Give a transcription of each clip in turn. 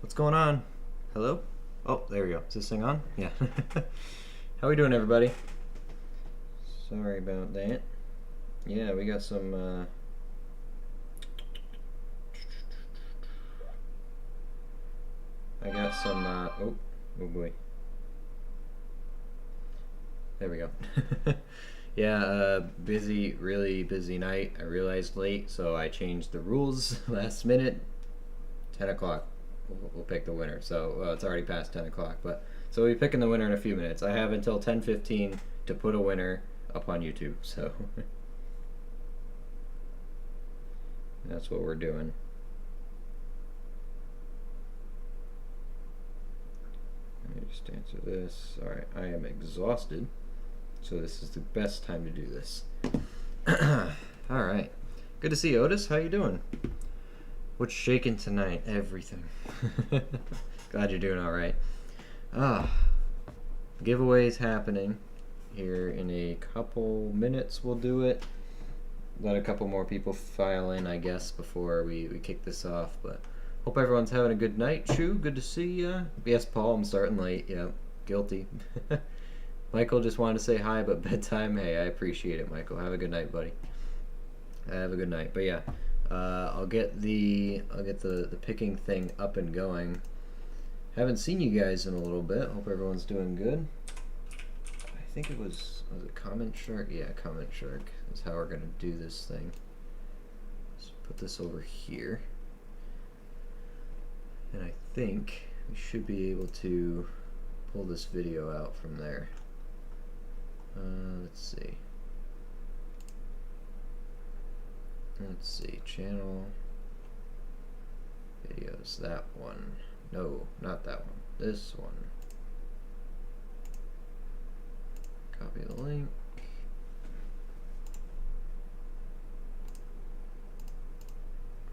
What's going on? Hello? Oh, there we go. Is this thing on? Yeah. How we doing, everybody? Sorry about that. Yeah, we got some, I got some, oh boy. There we go. Yeah, busy, really busy night. I realized late, so I changed the rules last minute. 10 o'clock. We'll pick the winner. So it's already past 10 o'clock, but so we'll be picking the winner in a few minutes. I have until 10:15 to put a winner up on YouTube. So that's what we're doing. Let me just answer this. All right, I am exhausted, so this is the best time to do this. All right, good to see you, Otis. How you doing? What's shaking tonight? Everything. Glad you're doing all right. Giveaways happening here in a couple minutes. We'll do it. Let a couple more people file in, I guess, before we kick this off. But hope everyone's having a good night. Shu, good to see ya. Yes, Paul, I'm starting late. Yeah, guilty. Michael just wanted to say hi, but bedtime. Hey, I appreciate it, Michael. Have a good night, buddy. Have a good night. But yeah. I'll get the picking thing up and going. Haven't seen you guys in a little bit. Hope everyone's doing good. I think it was it Comment Shark? Yeah, Comment Shark is how we're gonna do this thing. Let's put this over here, and I think we should be able to pull this video out from there. Let's see. Let's see, channel, videos, that one. No, not that one. This one. Copy the link.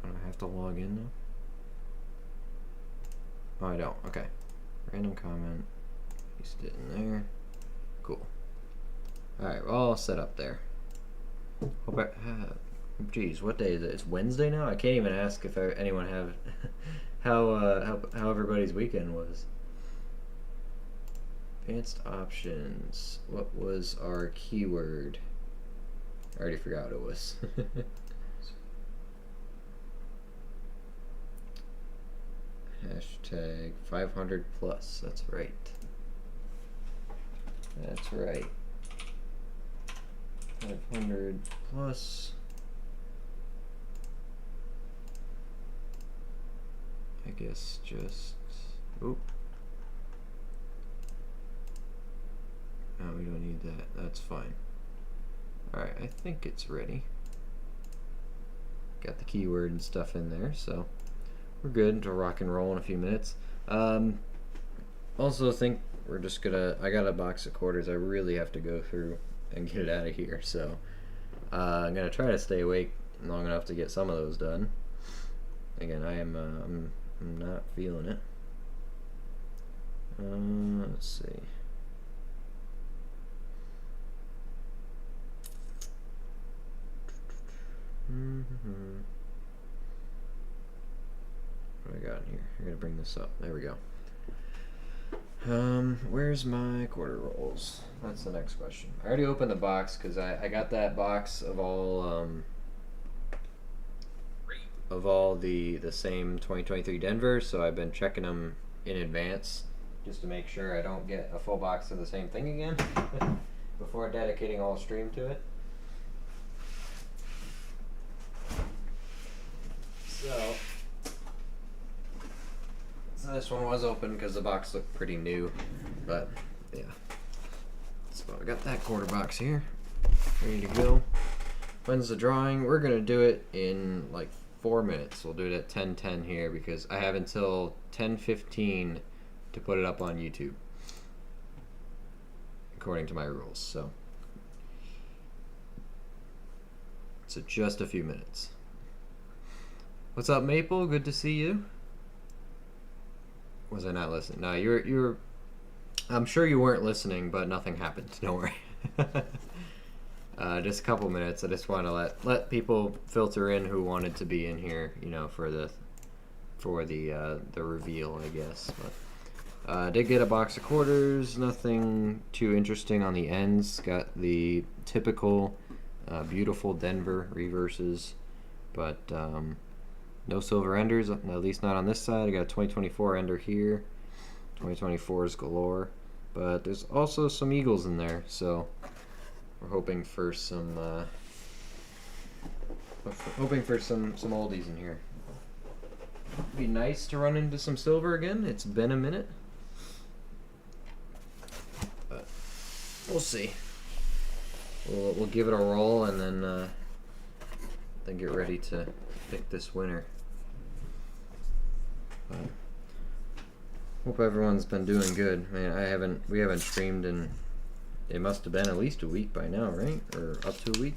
I don't have to log in though. Oh, I don't. Okay. Random comment. Paste it in there. Cool. Alright, we're all set up there. Hope I have. Geez, what day is it? It's Wednesday now. I can't even ask if anyone have how everybody's weekend was. Advanced options. What was our keyword? I already forgot what it was. Hashtag 500 plus. That's right. That's right. 500 plus. I guess just, oop. No, we don't need that. That's fine. Alright, I think it's ready. Got the keyword and stuff in there, so we're good to rock and roll in a few minutes. Also think we're just gonna, I got a box of quarters I really have to go through and get it out of here, so I'm gonna try to stay awake long enough to get some of those done. Again, I'm not feeling it. Let's see. What do I got in here? I gotta bring this up. There we go. Where's my quarter rolls? That's the next question. I already opened the box because I got that box of all the same 2023 Denver, so I've been checking them in advance just to make sure I don't get a full box of the same thing again before dedicating all stream to it. So this one was open because the box looked pretty new, but yeah. So I got that quarter box here, ready to go. When's the drawing? We're gonna do it in like 4 minutes. We'll do it at 10:10 here because I have until 10:15 to put it up on YouTube, according to my rules. So just a few minutes. What's up, Maple? Good to see you. Was I not listening? No, you're. I'm sure you weren't listening, but nothing happened. Don't worry. Just a couple minutes. I just want to let people filter in who wanted to be in here, you know, for for the reveal, I guess. But did get a box of quarters. Nothing too interesting on the ends. Got the typical beautiful Denver reverses, but no silver enders, at least not on this side. I got a 2024 ender here. 2024s galore, but there's also some Eagles in there, so we're hoping for some oldies in here. It'd be nice to run into some silver again. It's been a minute, but we'll see. We'll give it a roll and then get ready to pick this winner. But hope everyone's been doing good. Man, we haven't streamed in, it must have been at least a week by now, right? Or up to a week?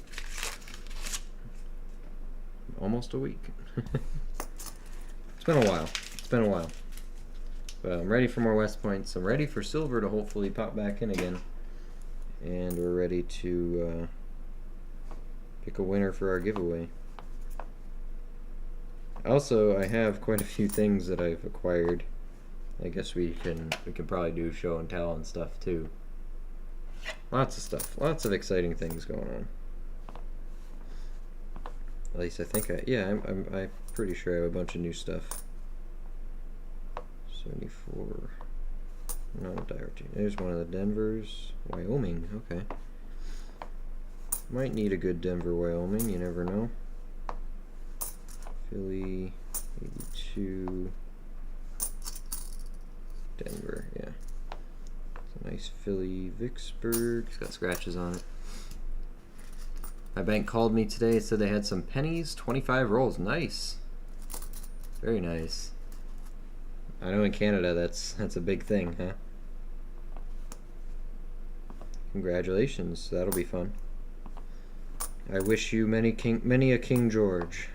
Almost a week. It's been a while. But I'm ready for more West Points. I'm ready for silver to hopefully pop back in again. And we're ready to pick a winner for our giveaway. Also, I have quite a few things that I've acquired. I guess we can probably do show and tell and stuff too. Lots of stuff, lots of exciting things going on. At least I think I'm pretty sure I have a bunch of new stuff. 74. Not a diary. There's one of the Denvers. Wyoming. Okay. Might need a good Denver, Wyoming. You never know. Philly 82. Denver, yeah. It's a nice Philly Vicksburg. It's got scratches on it. My bank called me today, said they had some pennies, 25 rolls. Nice. Very nice. I know in Canada that's a big thing, huh? Congratulations. That'll be fun. I wish you many a King George.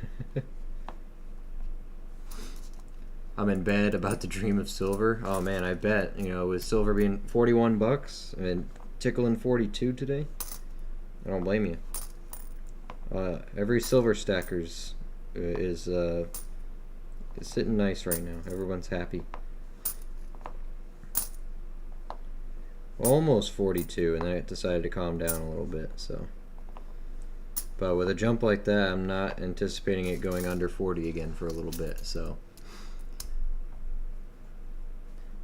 I'm in bed about to dream of silver. Oh man, I bet, with silver being 41 bucks and tickling 42 today, I don't blame you. Every silver stackers is sitting nice right now. Everyone's happy. Almost 42, and then it decided to calm down a little bit. So, but with a jump like that, I'm not anticipating it going under 40 again for a little bit. So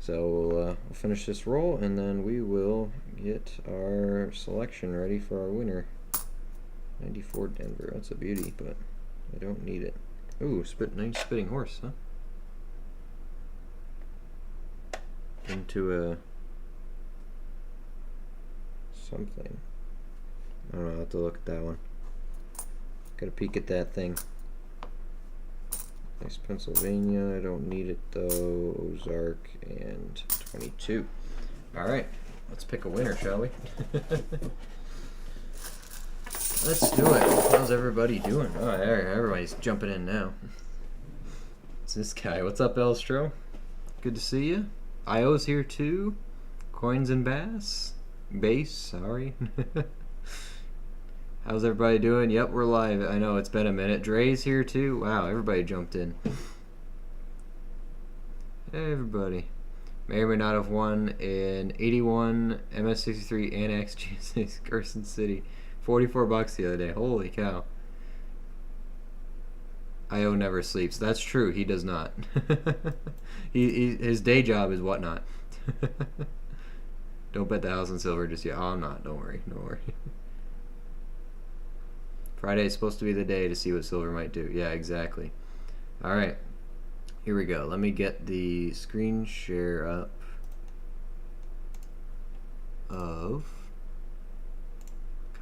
we'll finish this roll, and then we will get our selection ready for our winner. 94 Denver. That's a beauty, but I don't need it. Ooh, nice spitting horse, huh? Into a something. I don't know. I'll have to look at that one. Got a peek at that thing. Nice Pennsylvania. I don't need it though. Ozark and 22. Alright, let's pick a winner, shall we? Let's do it. How's everybody doing? Oh, everybody's jumping in now. It's this guy. What's up, Elstro? Good to see you. IO's here too. Coins and Base, sorry. How's everybody doing? Yep, we're live. I know it's been a minute. Dre's here too. Wow, everybody jumped in. Hey, everybody. May or may not have won an 81 MS63 Annex GS6 Carson City. 44 bucks the other day. Holy cow. IO never sleeps. That's true. He does not. His day job is whatnot. Don't bet the house on silver just yet. Oh, I'm not. Don't worry. Don't worry. Friday is supposed to be the day to see what silver might do. Yeah, exactly. All right. Here we go. Let me get the screen share up of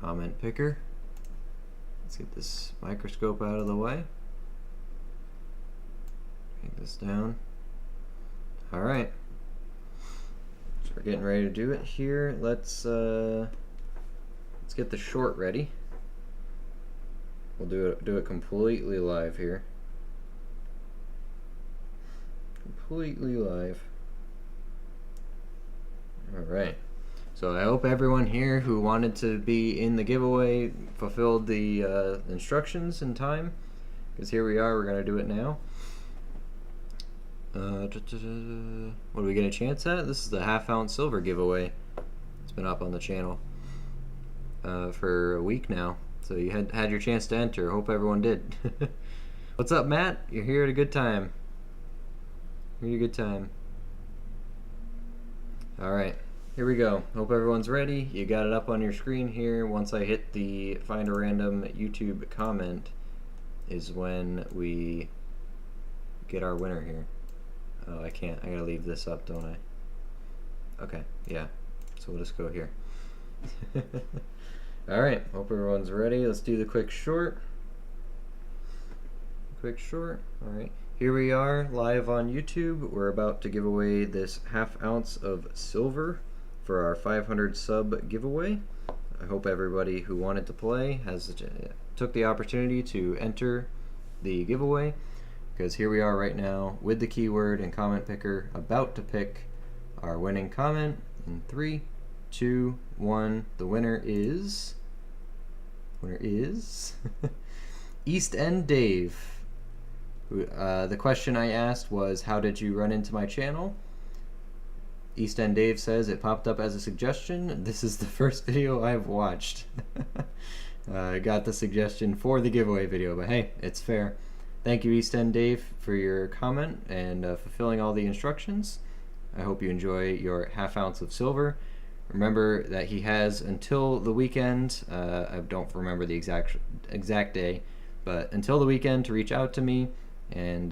comment picker. Let's get this microscope out of the way. Take this down. All right. So we're getting ready to do it here. Let's get the short ready. We'll do it completely live here. Completely live. All right. So I hope everyone here who wanted to be in the giveaway fulfilled the instructions in time, because here we are. We're gonna do it now. What do we get a chance at? This is the half-ounce silver giveaway. It's been up on the channel for a week now, so you had your chance to enter. Hope everyone did. What's up, Matt? You're here at a good time. You're at a good time. All right, here we go. Hope everyone's ready. You got it up on your screen here. Once I hit the find a random YouTube comment is when we get our winner here. Oh, I can't. I gotta leave this up, don't I? Okay, yeah. So we'll just go here. All right, hope everyone's ready. Let's do the quick short. Quick short. All right, here we are live on YouTube. We're about to give away this half ounce of silver for our 500 sub giveaway. I hope everybody who wanted to play took the opportunity to enter the giveaway, because here we are right now with the keyword and comment picker, about to pick our winning comment in 3, 2, 1. The winner is East End Dave. The question I asked was, how did you run into my channel? East End Dave says it popped up as a suggestion. This is the first video I've watched. I got the suggestion for the giveaway video, but hey, it's fair. Thank you, East End Dave, for your comment and fulfilling all the instructions. I hope you enjoy your half ounce of silver. Remember that he has until the weekend. I don't remember the exact day, but until the weekend to reach out to me and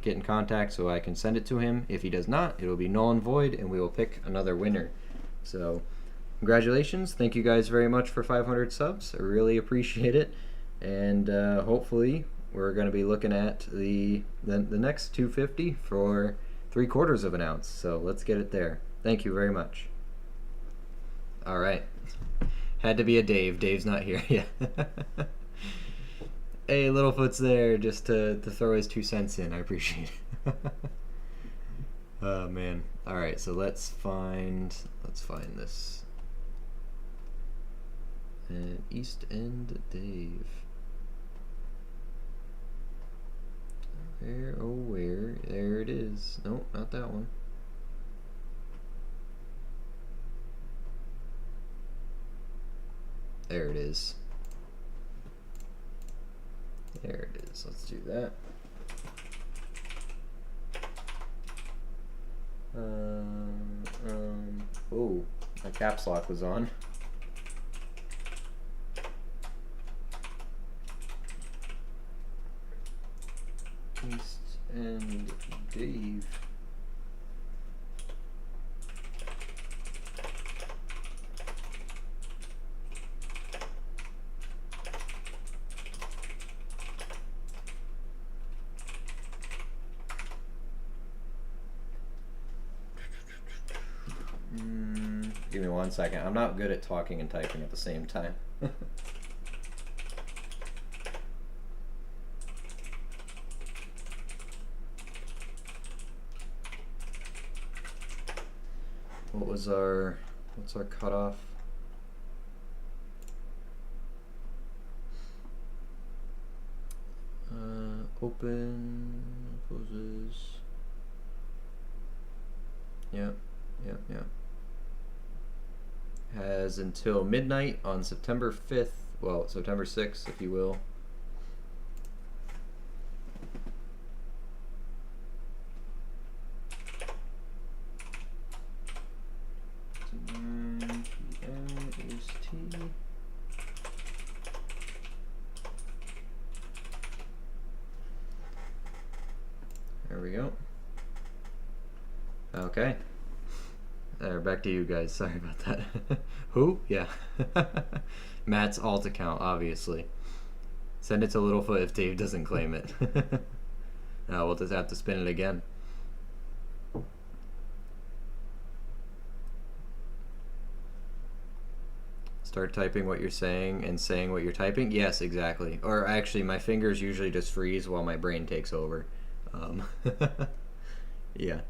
get in contact so I can send it to him. If he does not, it will be null and void, and we will pick another winner. So, congratulations! Thank you guys very much for 500 subs. I really appreciate it, and hopefully we're going to be looking at the next 250 for 3/4 of an ounce. So let's get it there. Thank you very much. All right, had to be a Dave. Dave's not here yet. Hey, Littlefoot's there just to throw his 2 cents in. I appreciate it. Oh man. All right, so let's find this. And East End Dave. Where, oh where, there it is. Nope, not that one. There it is. There it is, let's do that. Oh, my caps lock was on. East End Dave. Give me 1 second. I'm not good at talking and typing at the same time. What's our cutoff? Open, closes. Yep. Has until midnight on September 5th, well, September 6th, if you will. There we go. Okay. Back to you guys. Sorry about that. Who? Yeah. Matt's alt account, obviously. Send it to Littlefoot if Dave doesn't claim it. No, we'll just have to spin it again. Start typing what you're saying and saying what you're typing? Yes, exactly. Or actually, my fingers usually just freeze while my brain takes over. Yeah,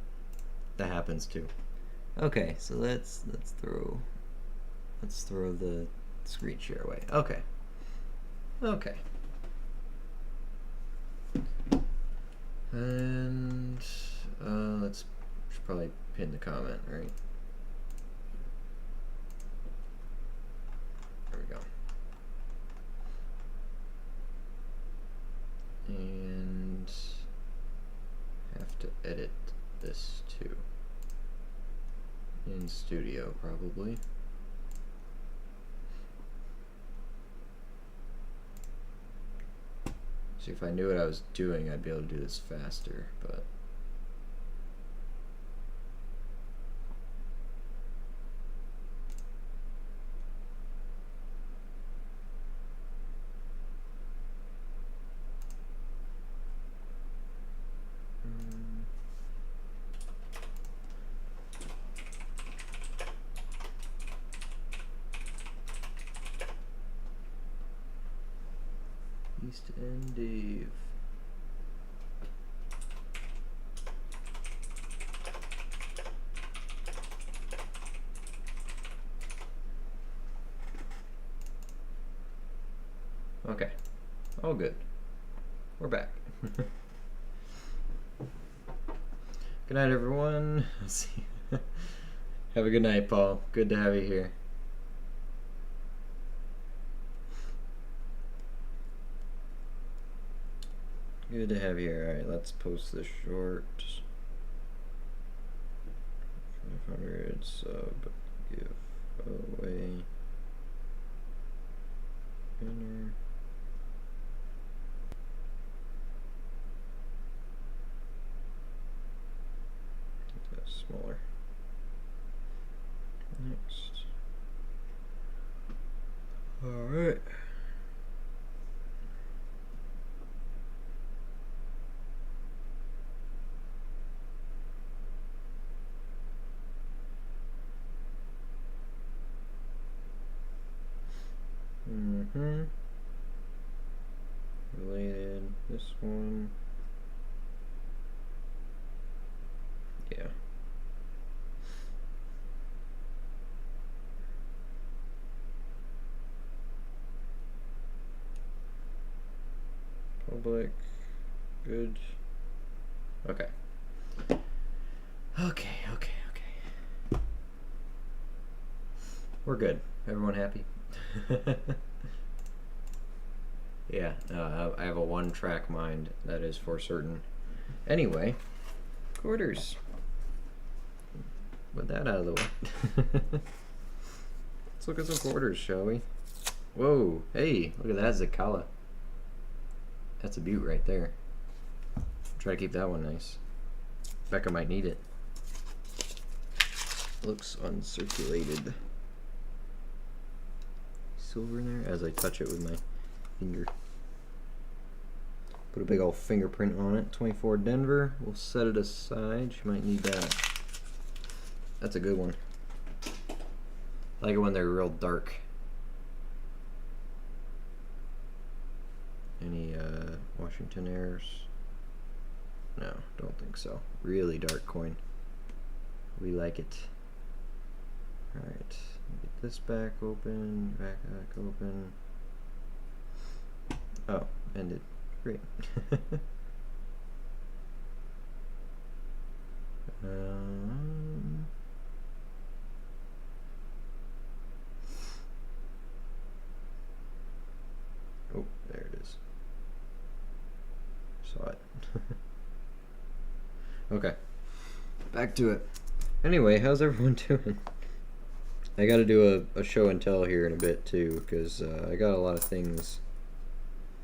that happens too. Okay, so let's throw the screen share away. Okay. And Should probably pin the comment, right? There we go. And have to edit this too. In Studio, probably. See, if I knew what I was doing, I'd be able to do this faster, but... East End Dave. Okay, all good. We're back. Good night, everyone. Let's see. Have a good night, Paul. Good to have you here. Good to have you here. Alright, let's post this short. 500 sub giveaway banner. That's smaller. Next. Alright. Related. This one. Yeah. Public. Good. Okay. Okay. We're good. Everyone happy? Yeah, I have a one-track mind, that is for certain. Anyway, quarters. With that out of the way. Let's look at some quarters, shall we? Whoa, hey, look at that Zakala. That's a beaut right there. Try to keep that one nice. Becca might need it. Looks uncirculated. Silver in there as I touch it with my finger. Put a big old fingerprint on it. 24 Denver. We'll set it aside. You might need that. That's a good one. I like it when they're real dark. Any Washington Airs? No, don't think so. Really dark coin. We like it. Alright. Get this back open. Back open. Oh, ended. Great. Oh, there it is. Saw it. Okay. Back to it. Anyway, how's everyone doing? I gotta do a show and tell here in a bit too, because I got a lot of things,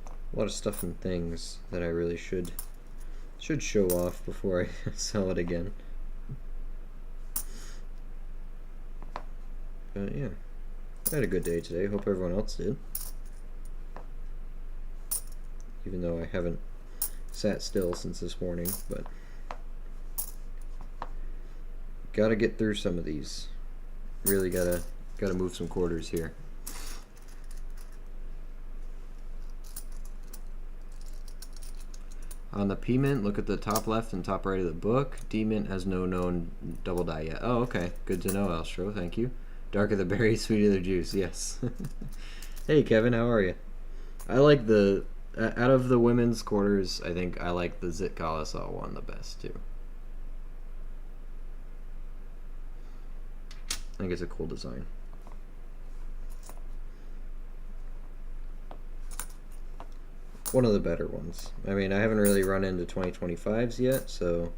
a lot of stuff and things that I really should show off before I sell it again. But yeah, I had a good day today. Hope everyone else did. Even though I haven't sat still since this morning, but gotta get through some of these. Really gotta move some quarters here. On the P mint, look at the top left and top right of the book. D mint has no known double die yet. Oh, okay. Good to know, Elstro. Thank you. Darker the berry, sweeter the juice. Yes. Hey, Kevin. How are you? I like the... out of the women's quarters, I think I like the Zit Kalasal one the best, too. I think it's a cool design. One of the better ones. I mean, I haven't really run into 2025s yet, so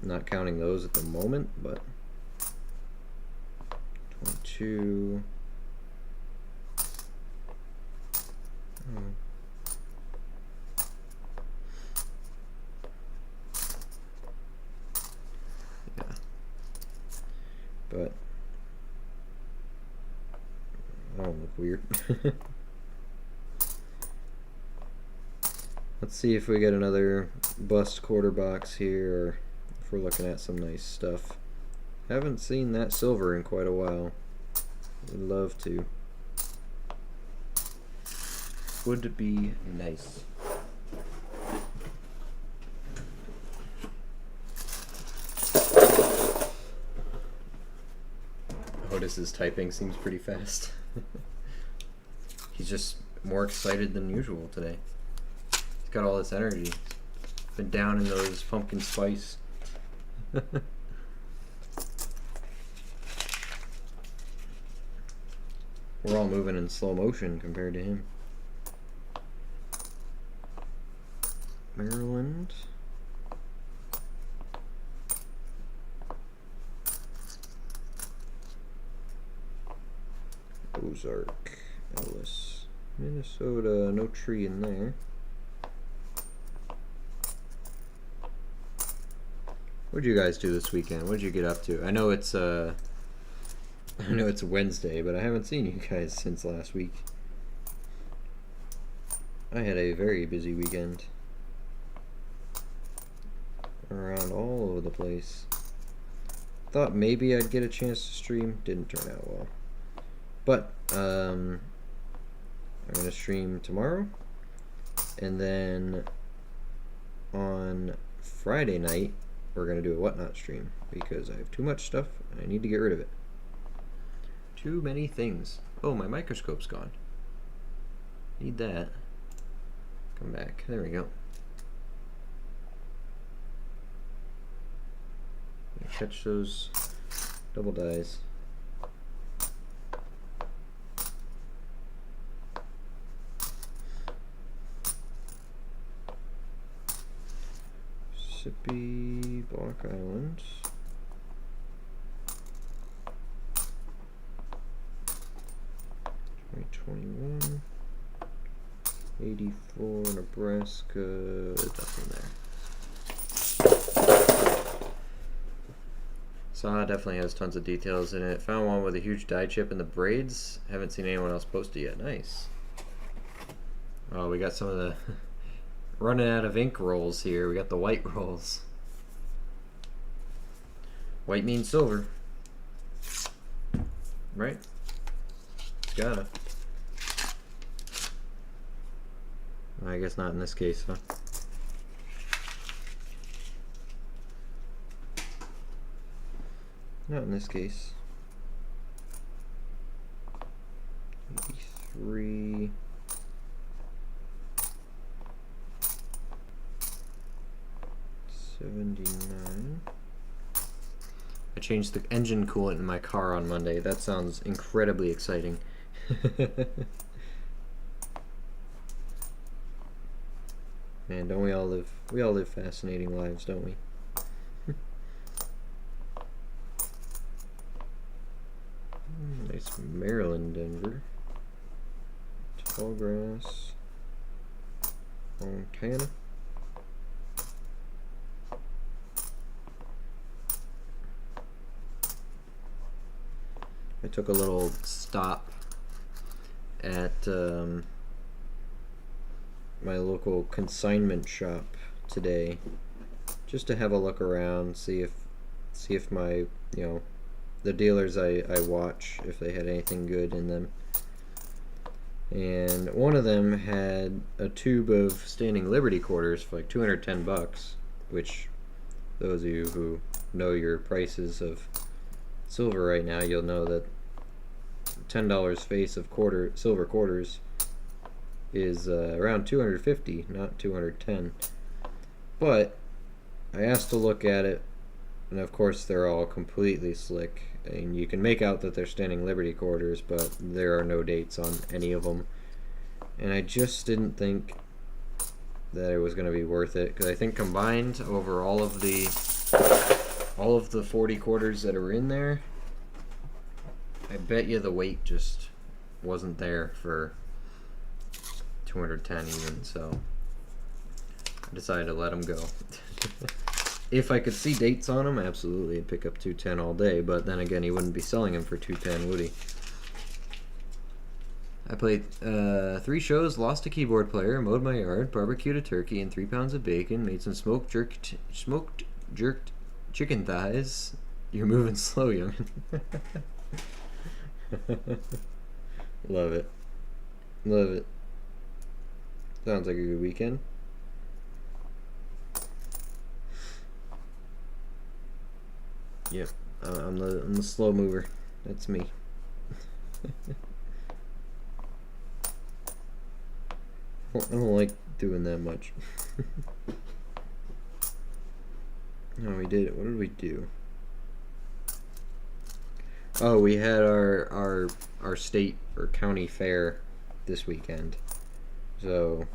I'm not counting those at the moment, but 22. Yeah. But I don't look weird. Let's see if we get another bust quarter box here, or if we're looking at some nice stuff. Haven't seen that silver in quite a while. Would love to. Would be nice. Otis's typing seems pretty fast. He's just more excited than usual today. He's got all this energy. Been down in those pumpkin spice. We're all moving in slow motion compared to him. Maryland. Ozark. Ellis. Minnesota. No tree in there. What'd you guys do this weekend? What'd you get up to? I know it's Wednesday, but I haven't seen you guys since last week. I had a very busy weekend. Around all over the place. Thought maybe I'd get a chance to stream. Didn't turn out well. But I'm gonna stream tomorrow, and then on Friday night we're gonna do a whatnot stream because I have too much stuff and I need to get rid of it. Too many things. Oh, my microscope's gone. Need that. Come back. There we go. Catch those double dies. Mississippi, Block Island. '21. 84, Nebraska. Nothing there. Saw definitely has tons of details in it. Found one with a huge die chip in the braids. Haven't seen anyone else post it yet. Nice. Oh, we got some of the running out of ink rolls here. We got the white rolls. White means silver. Right? It's gotta. I guess not in this case, huh? Not in this case. 83. $79. I changed the engine coolant in my car on Monday. That sounds incredibly exciting. Man, don't we all live fascinating lives, don't we? Nice Maryland, Denver. Tallgrass. Montana. I took a little stop at my local consignment shop today, just to have a look around, see if my, the dealers I watch, if they had anything good in them. And one of them had a tube of Standing Liberty quarters for like $210, which those of you who know your prices of silver right now, you'll know that $10 face of silver quarters is around 250, not 210. But I asked to look at it And of course, they're all completely slick. And you can make out that they're standing Liberty quarters, but there are no dates on any of them. And I just didn't think that it was going to be worth it, because I think combined over all of the 40 quarters that are in there, I bet you the weight just wasn't there for 210 even, so I decided to let them go. If I could see dates on them, absolutely, I'd pick up 210 all day, but then again, he wouldn't be selling them for 210, would he? I played 3 shows, lost a keyboard player, mowed my yard, barbecued a turkey and 3 pounds of bacon, made some smoked jerked chicken thighs. You're moving slow, young. Love it. Love it. Sounds like a good weekend. Yep, I'm the slow mover. That's me. I don't like doing that much. No, we did it. What did we do? Oh, we had our state or county fair this weekend. So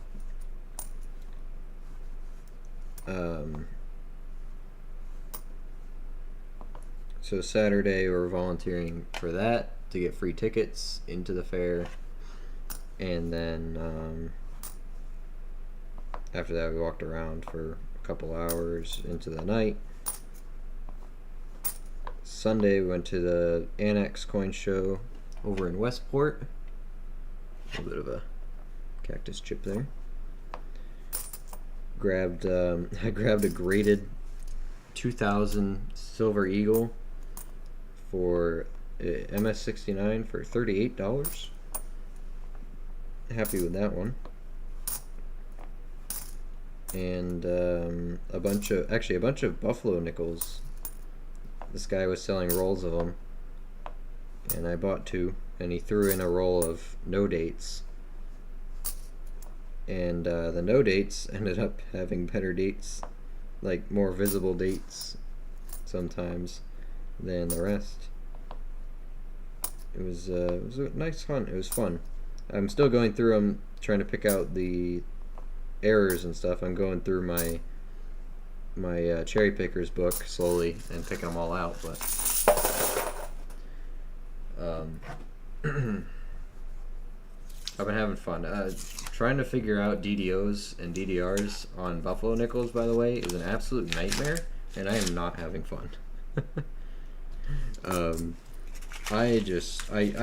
so Saturday we're volunteering for that to get free tickets into the fair, and then after that we walked around for a couple hours into the night. Sunday we went to the Annex coin show over in Westport. A little bit of a cactus chip there. I grabbed a graded 2000 Silver Eagle for MS69 for $38. Happy with that one. And a bunch of Buffalo nickels. This guy was selling rolls of them, and I bought 2, and he threw in a roll of no dates. And the no dates ended up having better dates, like more visible dates sometimes than the rest. It was a nice fun. It was fun. I'm still going through them, trying to pick out the errors and stuff. I'm going through my cherry pickers book slowly and picking them all out, but I've been having fun. Trying to figure out DDOs and DDRs on Buffalo nickels, by the way, is an absolute nightmare, and I am not having fun. I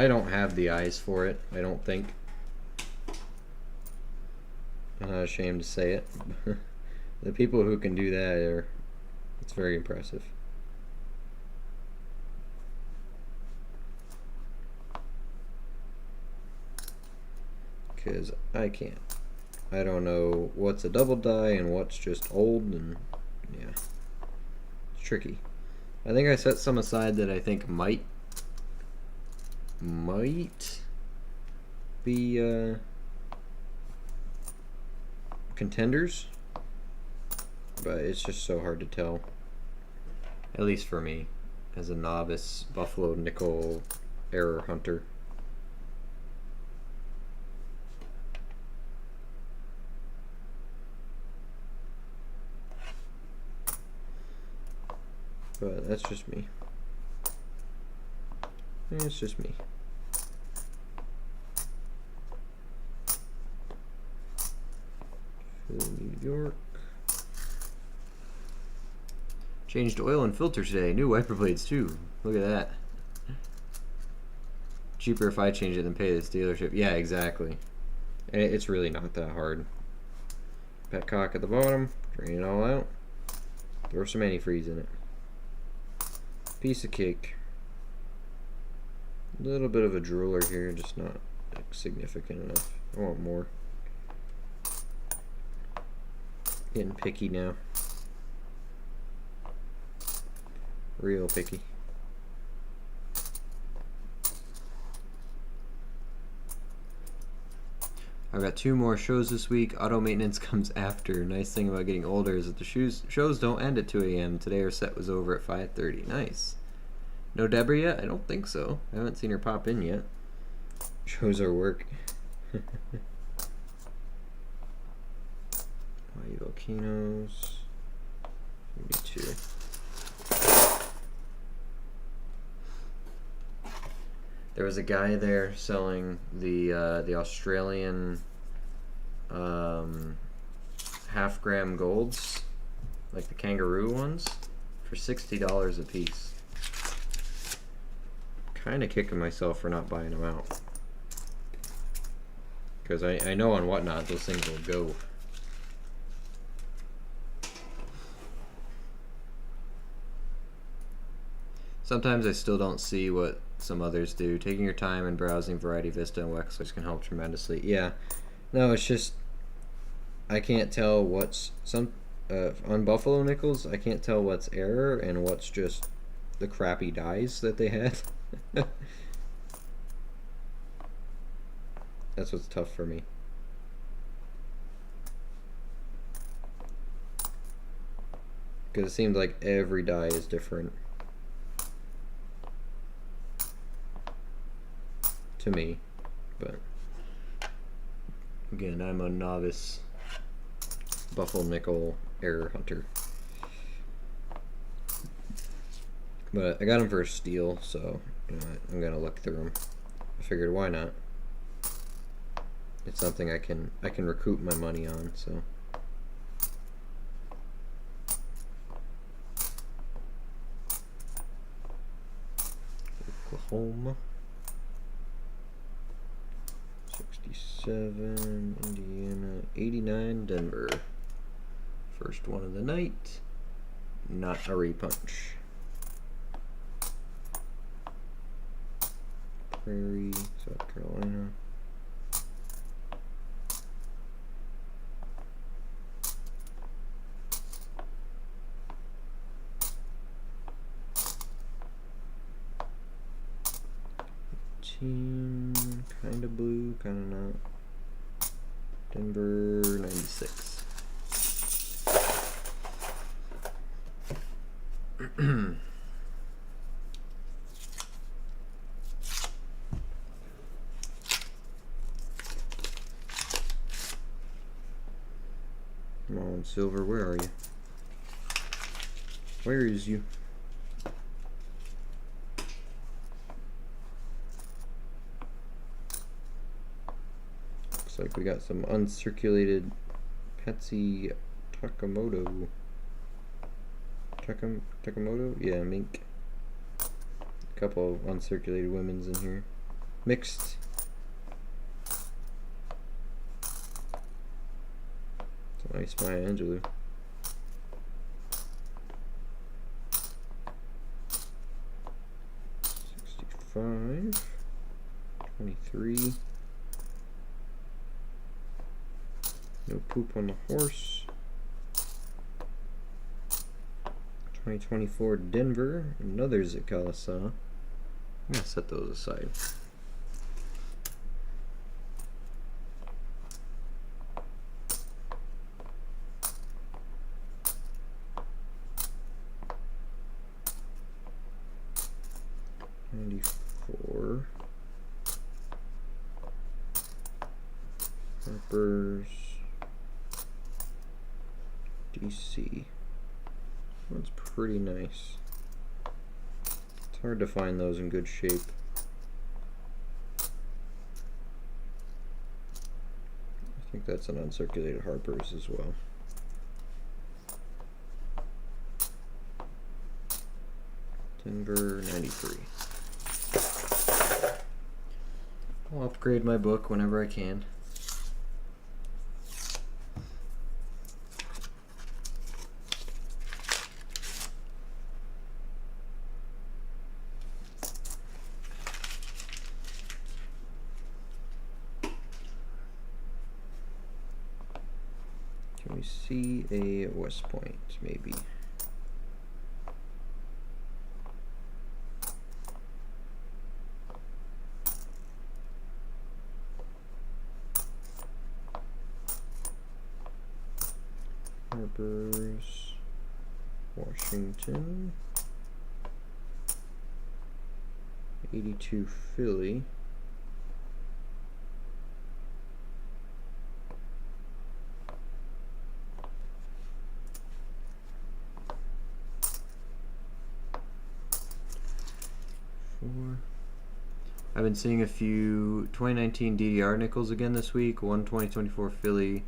don't have the eyes for it, I don't think. I'm not ashamed to say it. The people who can do that it's very impressive. Because I can't. I don't know what's a double die and what's just old, and yeah, it's tricky. I think I set some aside that I think might be contenders, but it's just so hard to tell, at least for me as a novice Buffalo nickel error hunter. But that's just me. It's just me. New York. Changed oil and filter today. New wiper blades too. Look at that. Cheaper if I change it than pay this dealership. Yeah, exactly. And it's really not that hard. Petcock at the bottom. Drain it all out. Throw some antifreeze in it. Piece of cake. A little bit of a drooler here, just not significant enough. I want more. Getting picky now. Real picky. I've got 2 more shows this week. Auto maintenance comes after. Nice thing about getting older is that the shows don't end at 2 a.m. Today our set was over at 5:30. Nice. No Deborah yet? I don't think so. I haven't seen her pop in yet. Shows our work. Volcanoes. 32. There was a guy there selling the Australian half-gram golds, like the kangaroo ones, for $60 a piece. Kind of kicking myself for not buying them out, because I know on Whatnot those things will go. Sometimes I still don't see what some others do. Taking your time and browsing Variety Vista and Wexler's can help tremendously. Yeah, no, it's just I can't tell what's on Buffalo nickels. I can't tell what's error and what's just the crappy dyes that they had. That's what's tough for me. Because it seems like every dye is different. To me, but again, I'm a novice Buffalo nickel error hunter. But I got them for a steal, so you know, I'm gonna look through them. I figured, why not? It's something I can recoup my money on. So Oklahoma. 67, Indiana, 89, Denver. First one of the night. Not a repunch. Prairie, South Carolina. Kind of blue, kind of not. Denver 96. Come on, Silver, where are you? Where is you? Looks like we got some uncirculated Patsy Takamoto. Takamoto? Yeah, mink. A couple of uncirculated women's in here. Mixed. It's a nice Maya Angelou. $65. 23. No poop on the horse. 2024 Denver. Another Zicala saw. I'm gonna set those aside. $94. Harper's. DC. That's pretty nice. It's hard to find those in good shape. I think that's an uncirculated Harper's as well. Denver 93. I'll upgrade my book whenever I can. Can we see a West Point, maybe? Clippers, Washington, 82 Philly, I've been seeing a few 2019 DDR nickels again this week. One 2024 Philly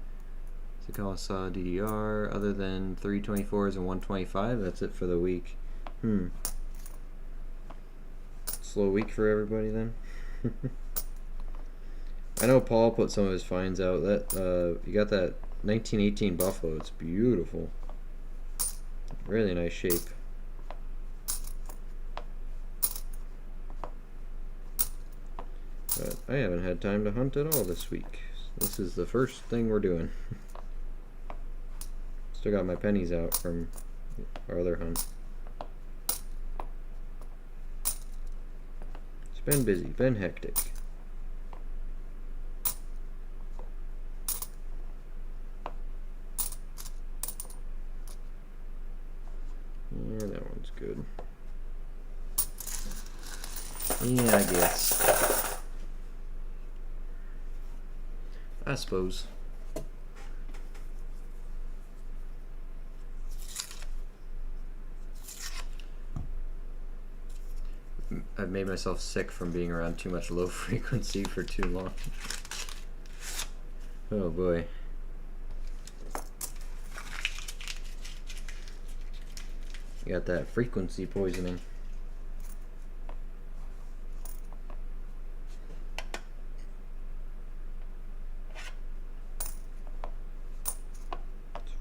Sakala DDR. Other than 324s and 125, that's it for the week. Slow week for everybody then. I know Paul put some of his finds out. That you got that 1918 Buffalo. It's beautiful. Really nice shape. But I haven't had time to hunt at all this week. This is the first thing we're doing. Still got my pennies out from our other hunt. It's been busy, been hectic. Yeah, that one's good. Yeah, I guess. I suppose. I've made myself sick from being around too much low frequency for too long. Oh boy. You got that frequency poisoning.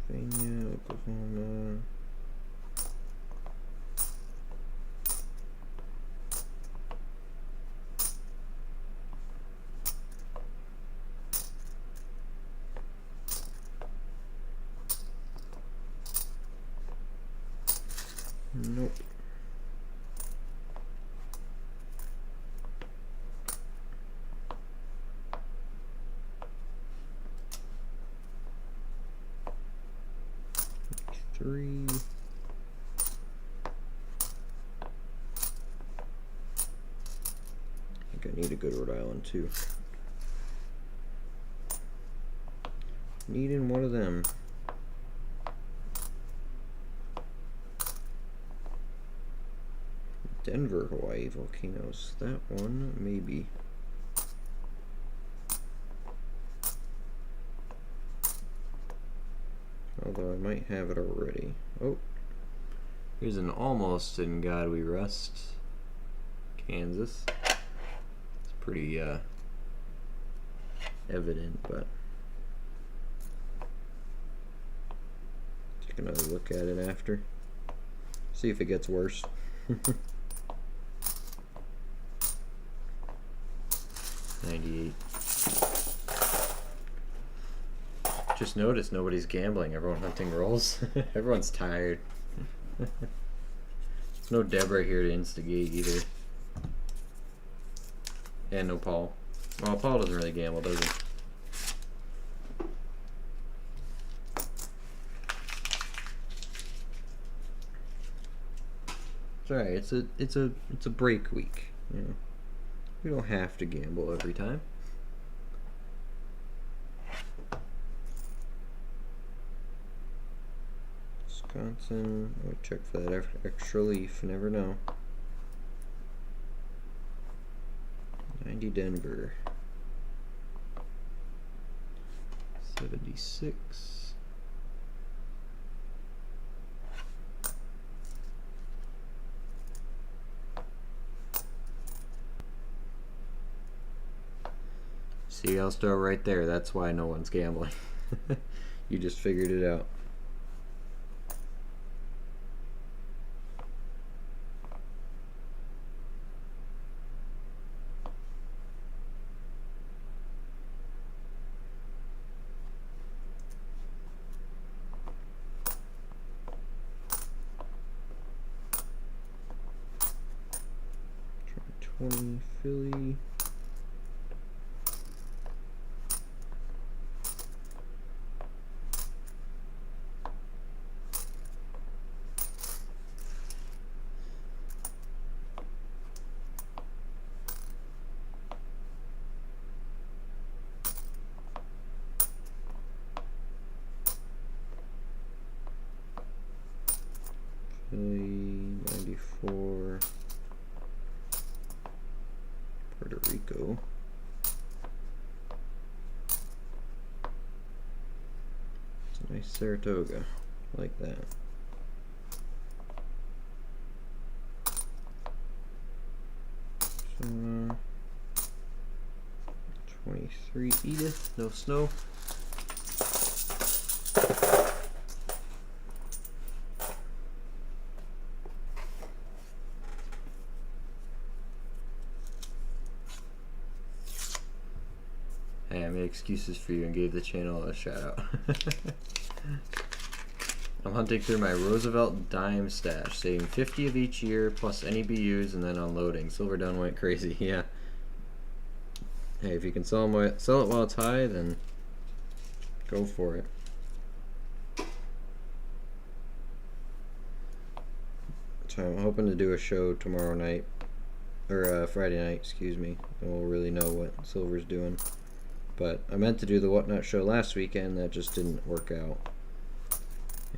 Pennsylvania, Oklahoma. Nope. Three. I think I need a good Rhode Island too. Needing one of them. Denver, Hawaii volcanoes. That one, maybe. Although I might have it already. Oh, here's an almost in God We Rest, Kansas. It's pretty evident, but take another look at it after. See if it gets worse. $98. Just noticed nobody's gambling. Everyone hunting rolls. Everyone's tired. There's no Deborah here to instigate either. And no Paul. Well, Paul doesn't really gamble, does he? It's alright. It's a break week. You know, we don't have to gamble every time. Wisconsin. I'll check for that extra leaf. Never know. 90 Denver. 76. See, I'll start right there. That's why no one's gambling. You just figured it out. Try 20 Philly. Chile, 94. Puerto Rico. It's a nice Saratoga. I like that. So, 23 Edith, no snow. Hey, I made excuses for you and gave the channel a shout out. I'm hunting through my Roosevelt dime stash, saving 50 of each year plus any BUs and then unloading. Silver Dawn went crazy, yeah. Hey, if you can sell it while it's high, then go for it. So I'm hoping to do a show tomorrow night, or Friday night, excuse me, and we'll really know what silver's doing. But I meant to do the Whatnot show last weekend, that just didn't work out.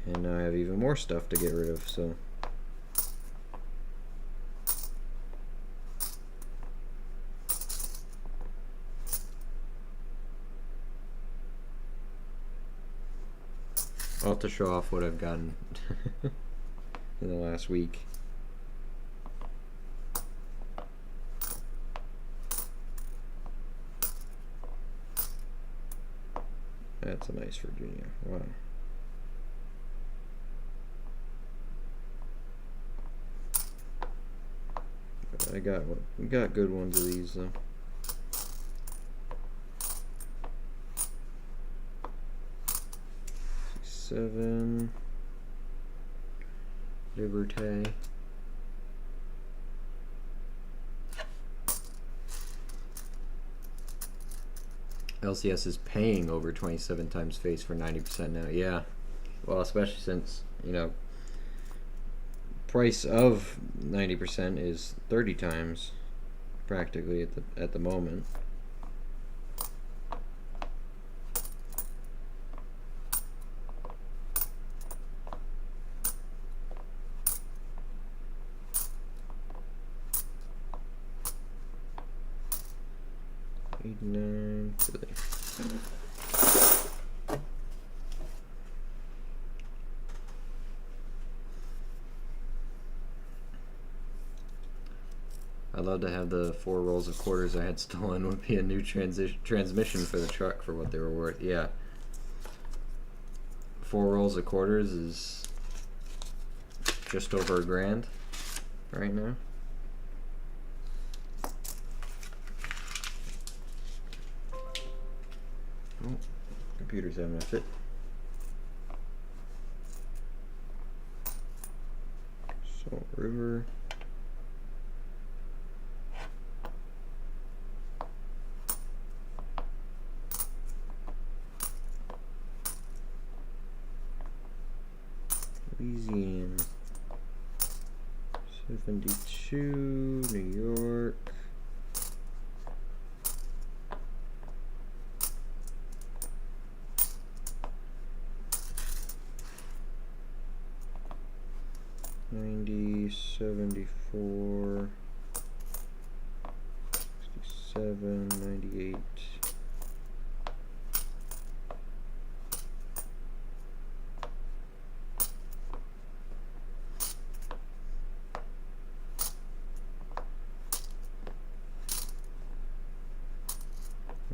And now I have even more stuff to get rid of, so. I'll have to show off what I've gotten in the last week. That's a nice Virginia. Wow. I got one. We got good ones of these though. Seven. Liberté. LCS is paying over 27 times face for 90% now. Yeah. Well, especially since, you know, price of 90% is 30 times practically at the moment. I'd love to have the 4 rolls of quarters I had stolen. Would be a new transmission for the truck for what they were worth. Yeah. 4 rolls of quarters is just over $1,000 right now. Oh, computer's having a fit. Salt River. Louisiana. 72, New York. $90, $74, $67, $98.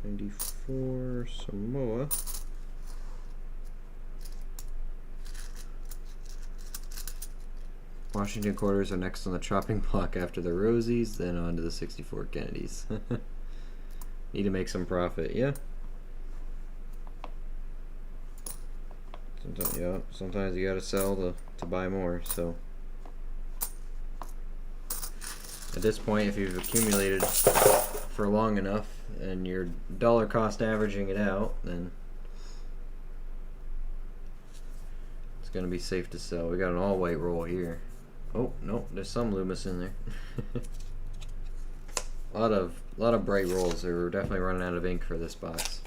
$94, Samoa. Washington quarters are next on the chopping block after the Rosies, then on to the 64 Kennedys. Need to make some profit, yeah. Sometimes you gotta sell to buy more, so. At this point, if you've accumulated for long enough and you're dollar cost averaging it out, then it's gonna be safe to sell. We got an all white roll here. Oh no, there's some Loomis in there. a lot of bright rolls. We're definitely running out of ink for this box.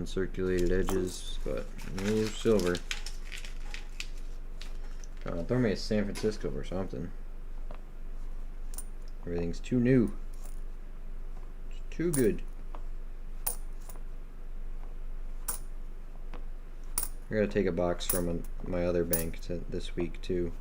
uncirculated edges, but no silver. Throw me a San Francisco or something. Everything's too new. It's too good. I gotta take a box from my other bank this week too.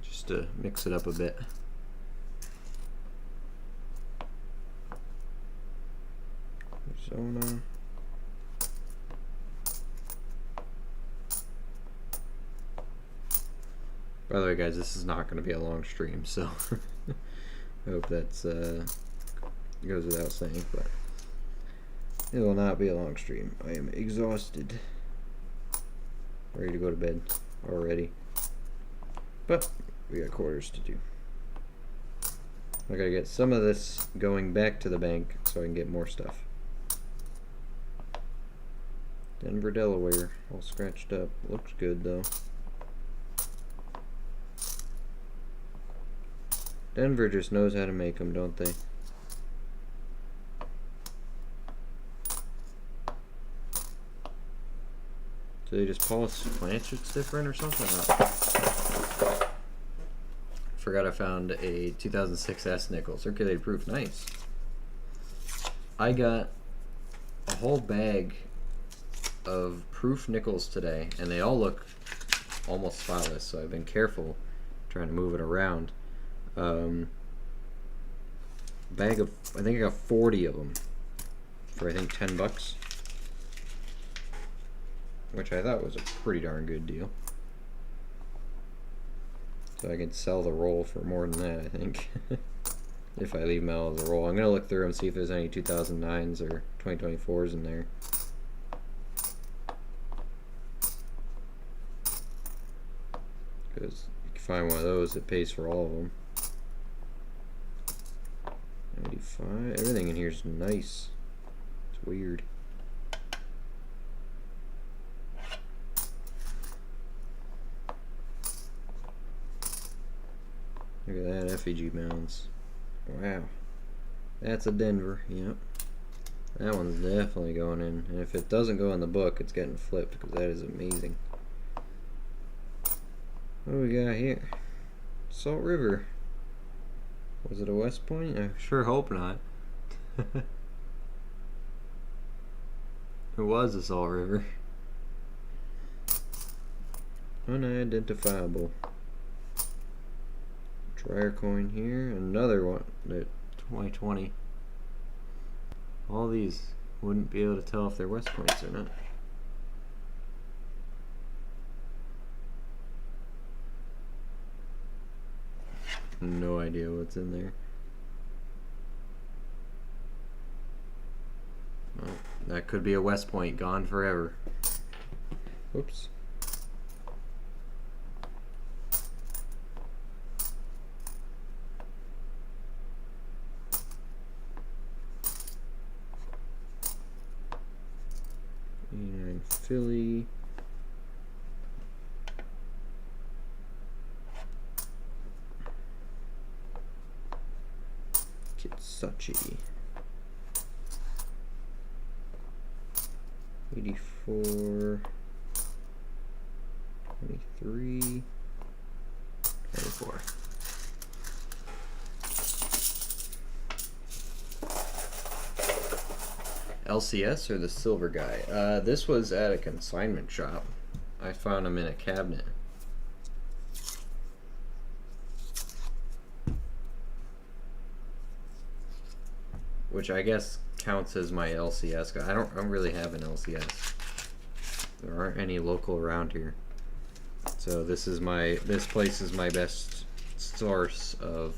Just to mix it up a bit. Arizona. By the way, guys, this is not going to be a long stream, so I hope that's goes without saying, but it will not be a long stream. I am exhausted, ready to go to bed already, but we got quarters to do. I gotta get some of this going back to the bank so I can get more stuff. Denver, Delaware, all scratched up. Looks good though. Denver just knows how to make them, don't they? Do they just polish planchets different or something? Forgot I found a 2006 S nickel, circulated proof. Nice. I got a whole bag of proof nickels today, and they all look almost spotless, so I've been careful trying to move it around. Bag of, I think I got 40 of them for I think $10, which I thought was a pretty darn good deal. So I could sell the roll for more than that, I think. If I leave them out as a roll. I'm gonna look through them, see if there's any 2009s or 2024s in there. Because you can find one of those that pays for all of them. 95. Everything in here is nice. It's weird. Look at that, effigy mounds. Wow. That's a Denver, yep. That one's definitely going in. And if it doesn't go in the book, it's getting flipped, because that is amazing. What do we got here? Salt River. Was it a West Point? I sure hope not. It was a Salt River. Unidentifiable. Dryer coin here. Another one. 2020. All these wouldn't be able to tell if they're West Points or not. No idea what's in there. Well, that could be a West Point gone forever. Whoops. Philly. Kitsachi. 84. 23. 24. LCS or the silver guy? This was at a consignment shop. I found him in a cabinet. Which I guess counts as my LCS guy. I don't really have an LCS. There aren't any local around here. So this place is my best source of,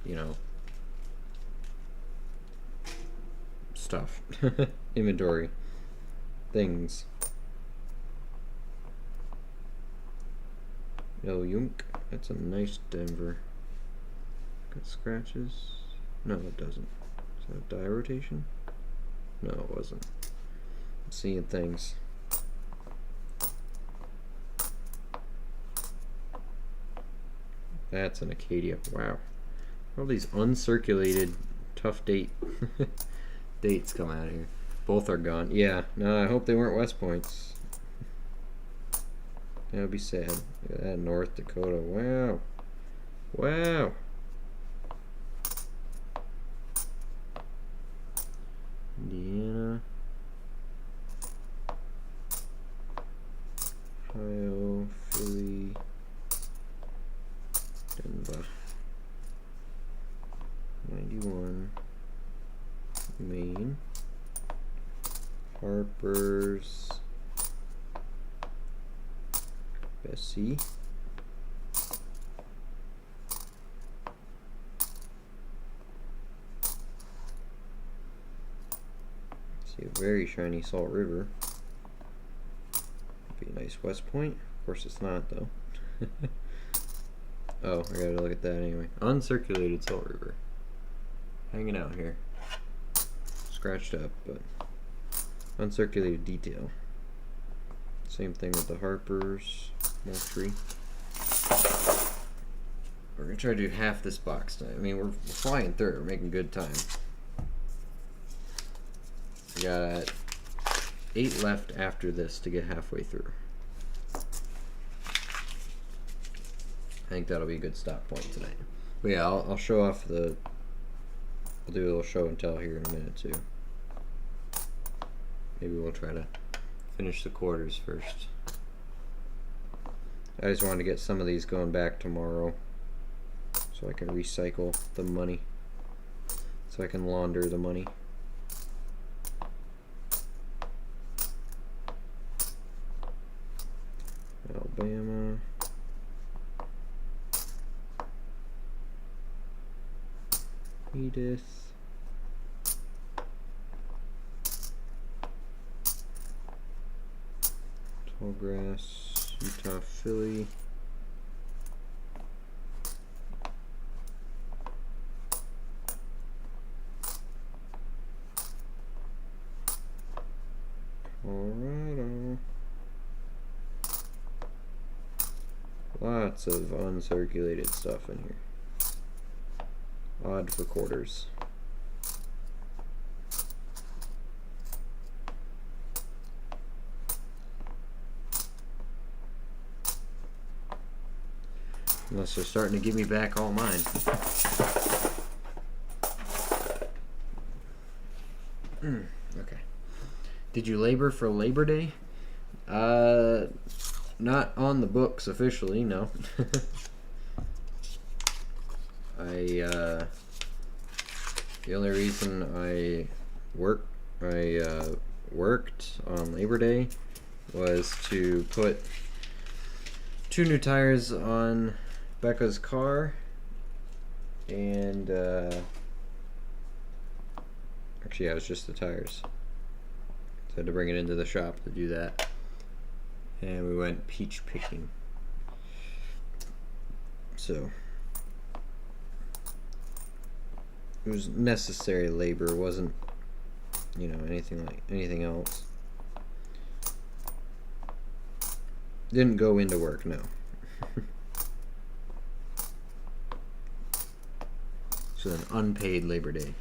you know, stuff. Inventory. Things. El Yunk. That's a nice Denver. Got scratches. No, it doesn't. Is that a die rotation? No, it wasn't. I'm seeing things. That's an Acadia. Wow. All these uncirculated tough dates come out here. Both are gone. Yeah, no, I hope they weren't West Points. That would be sad. Look at that, North Dakota. Wow. Wow. Indiana. Ohio, Philly, Denver. 91. Maine. Harper's. Bessie. See a very shiny Salt River. Be a nice West Point. Of course it's not though. Oh, I gotta look at that anyway. Uncirculated Salt River. Hanging out here. Scratched up, but uncirculated detail. Same thing with the Harper's Moultrie. We're gonna try to do half this box tonight. I mean, we're flying through. We're making good time. We got 8 left after this to get halfway through. I think that'll be a good stop point tonight. But yeah, I'll show off the. I'll do a little show and tell here in a minute too. Maybe we'll try to finish the quarters first. I just wanted to get some of these going back tomorrow so I can recycle the money, so I can launder the money. Alabama. Edith. Tallgrass, Utah, Philly. Colorado. Lots of uncirculated stuff in here. Odd for quarters. Unless they're starting to give me back all mine. Okay. Did you labor for Labor Day? Not on the books officially, no. The only reason I worked on Labor Day was to put 2 new tires on Becca's car, and actually, yeah, it was just the tires. So I had to bring it into the shop to do that, and we went peach picking. So it was necessary labor. It wasn't, you know, anything else. Didn't go into work, no. So an unpaid Labor Day.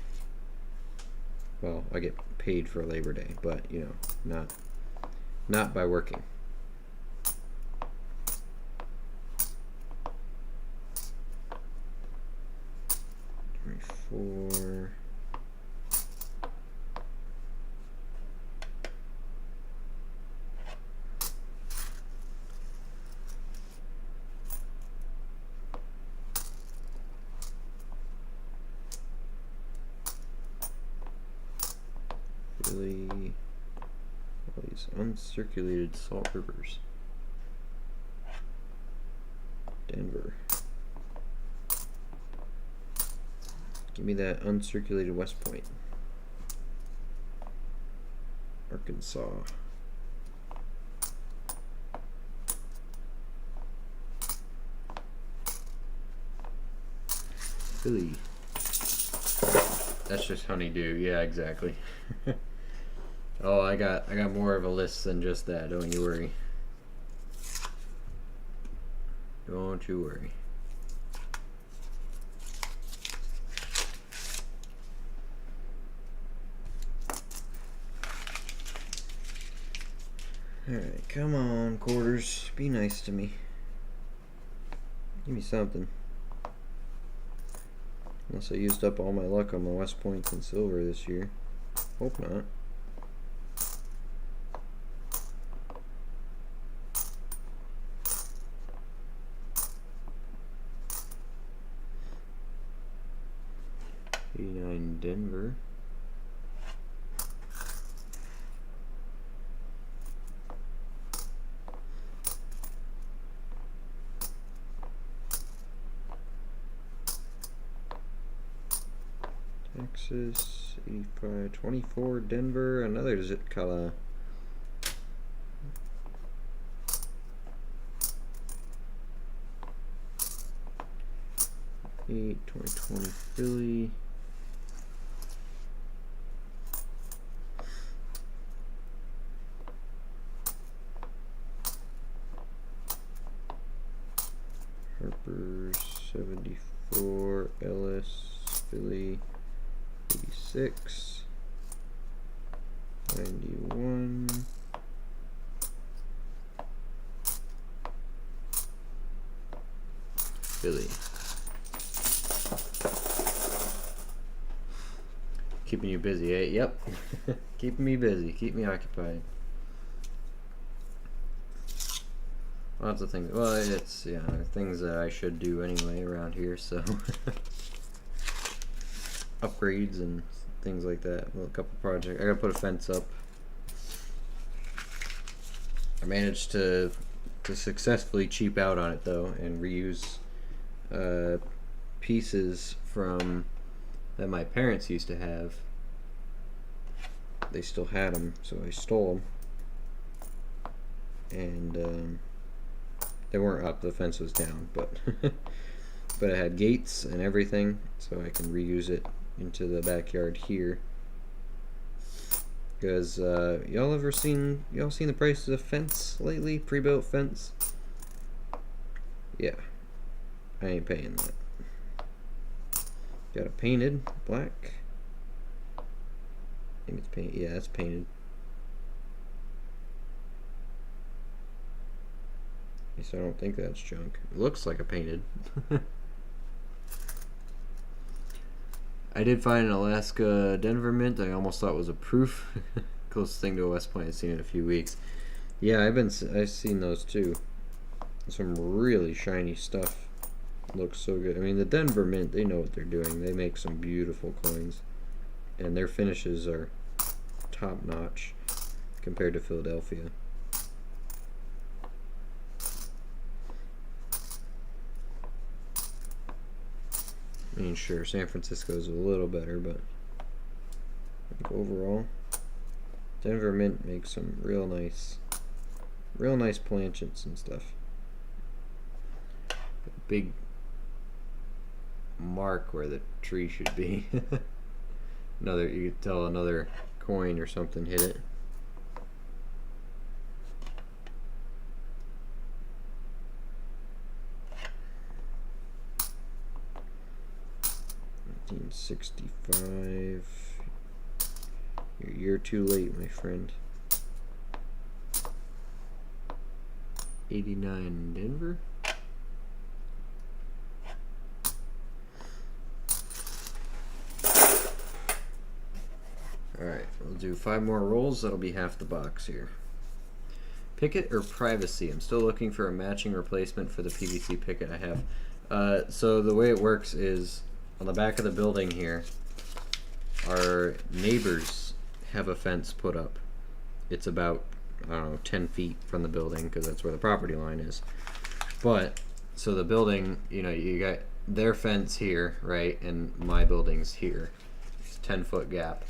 Well, I get paid for Labor Day, but you know, not by working. For really all these uncirculated Salt Rivers. Denver. Give me that uncirculated West Point. Arkansas. Philly. That's just honeydew. Yeah, exactly. Oh, I got more of a list than just that. Don't you worry. Don't you worry. Alright, come on, quarters. Be nice to me. Give me something. Unless I used up all my luck on my West Points and silver this year. Hope not. '89 Denver. Texas, 85, 24 Denver, another zip color. 2020 Philly. Harper's 74, Ellis, Philly, 86, 91, Philly. Keeping you busy, eh? Yep. Keeping me busy. Keep me occupied. Lots of things. Well, it's, yeah, things that I should do anyway around here, so. Upgrades and things like that. Well, a couple projects. I gotta put a fence up. I managed to successfully cheap out on it, though, and reuse pieces from that my parents used to have. They still had them, so I stole them. And they weren't up, the fence was down, but but it had gates and everything, so I can reuse it into the backyard here. Because y'all seen the prices of fence lately? Pre-built fence? Yeah, I ain't paying that. Got a painted black. I think it's painted. Yeah, it's painted. At least I don't think that's junk. It looks like a painted. I did find an Alaska Denver mint. I almost thought was a proof. Closest thing to a West Point I've seen in a few weeks. Yeah, I've seen those too. Some really shiny stuff. Looks so good. I mean, the Denver mint, they know what they're doing. They make some beautiful coins, and their finishes are top notch compared to Philadelphia. I mean, sure, San Francisco's a little better, but I think overall, Denver mint makes some real nice planchets and stuff. Big mark where the tree should be. You could tell another coin or something hit it. $1965. You're a year too late, my friend. 89 Denver. Alright, we'll do 5 more rolls. That'll be half the box here. Picket or privacy? I'm still looking for a matching replacement for the PVC picket I have. So the way it works is on the back of the building here, our neighbors have a fence put up. It's about, I don't know, 10 feet from the building because that's where the property line is. But, so the building, you got their fence here, right, and my building's here. It's a 10-foot gap.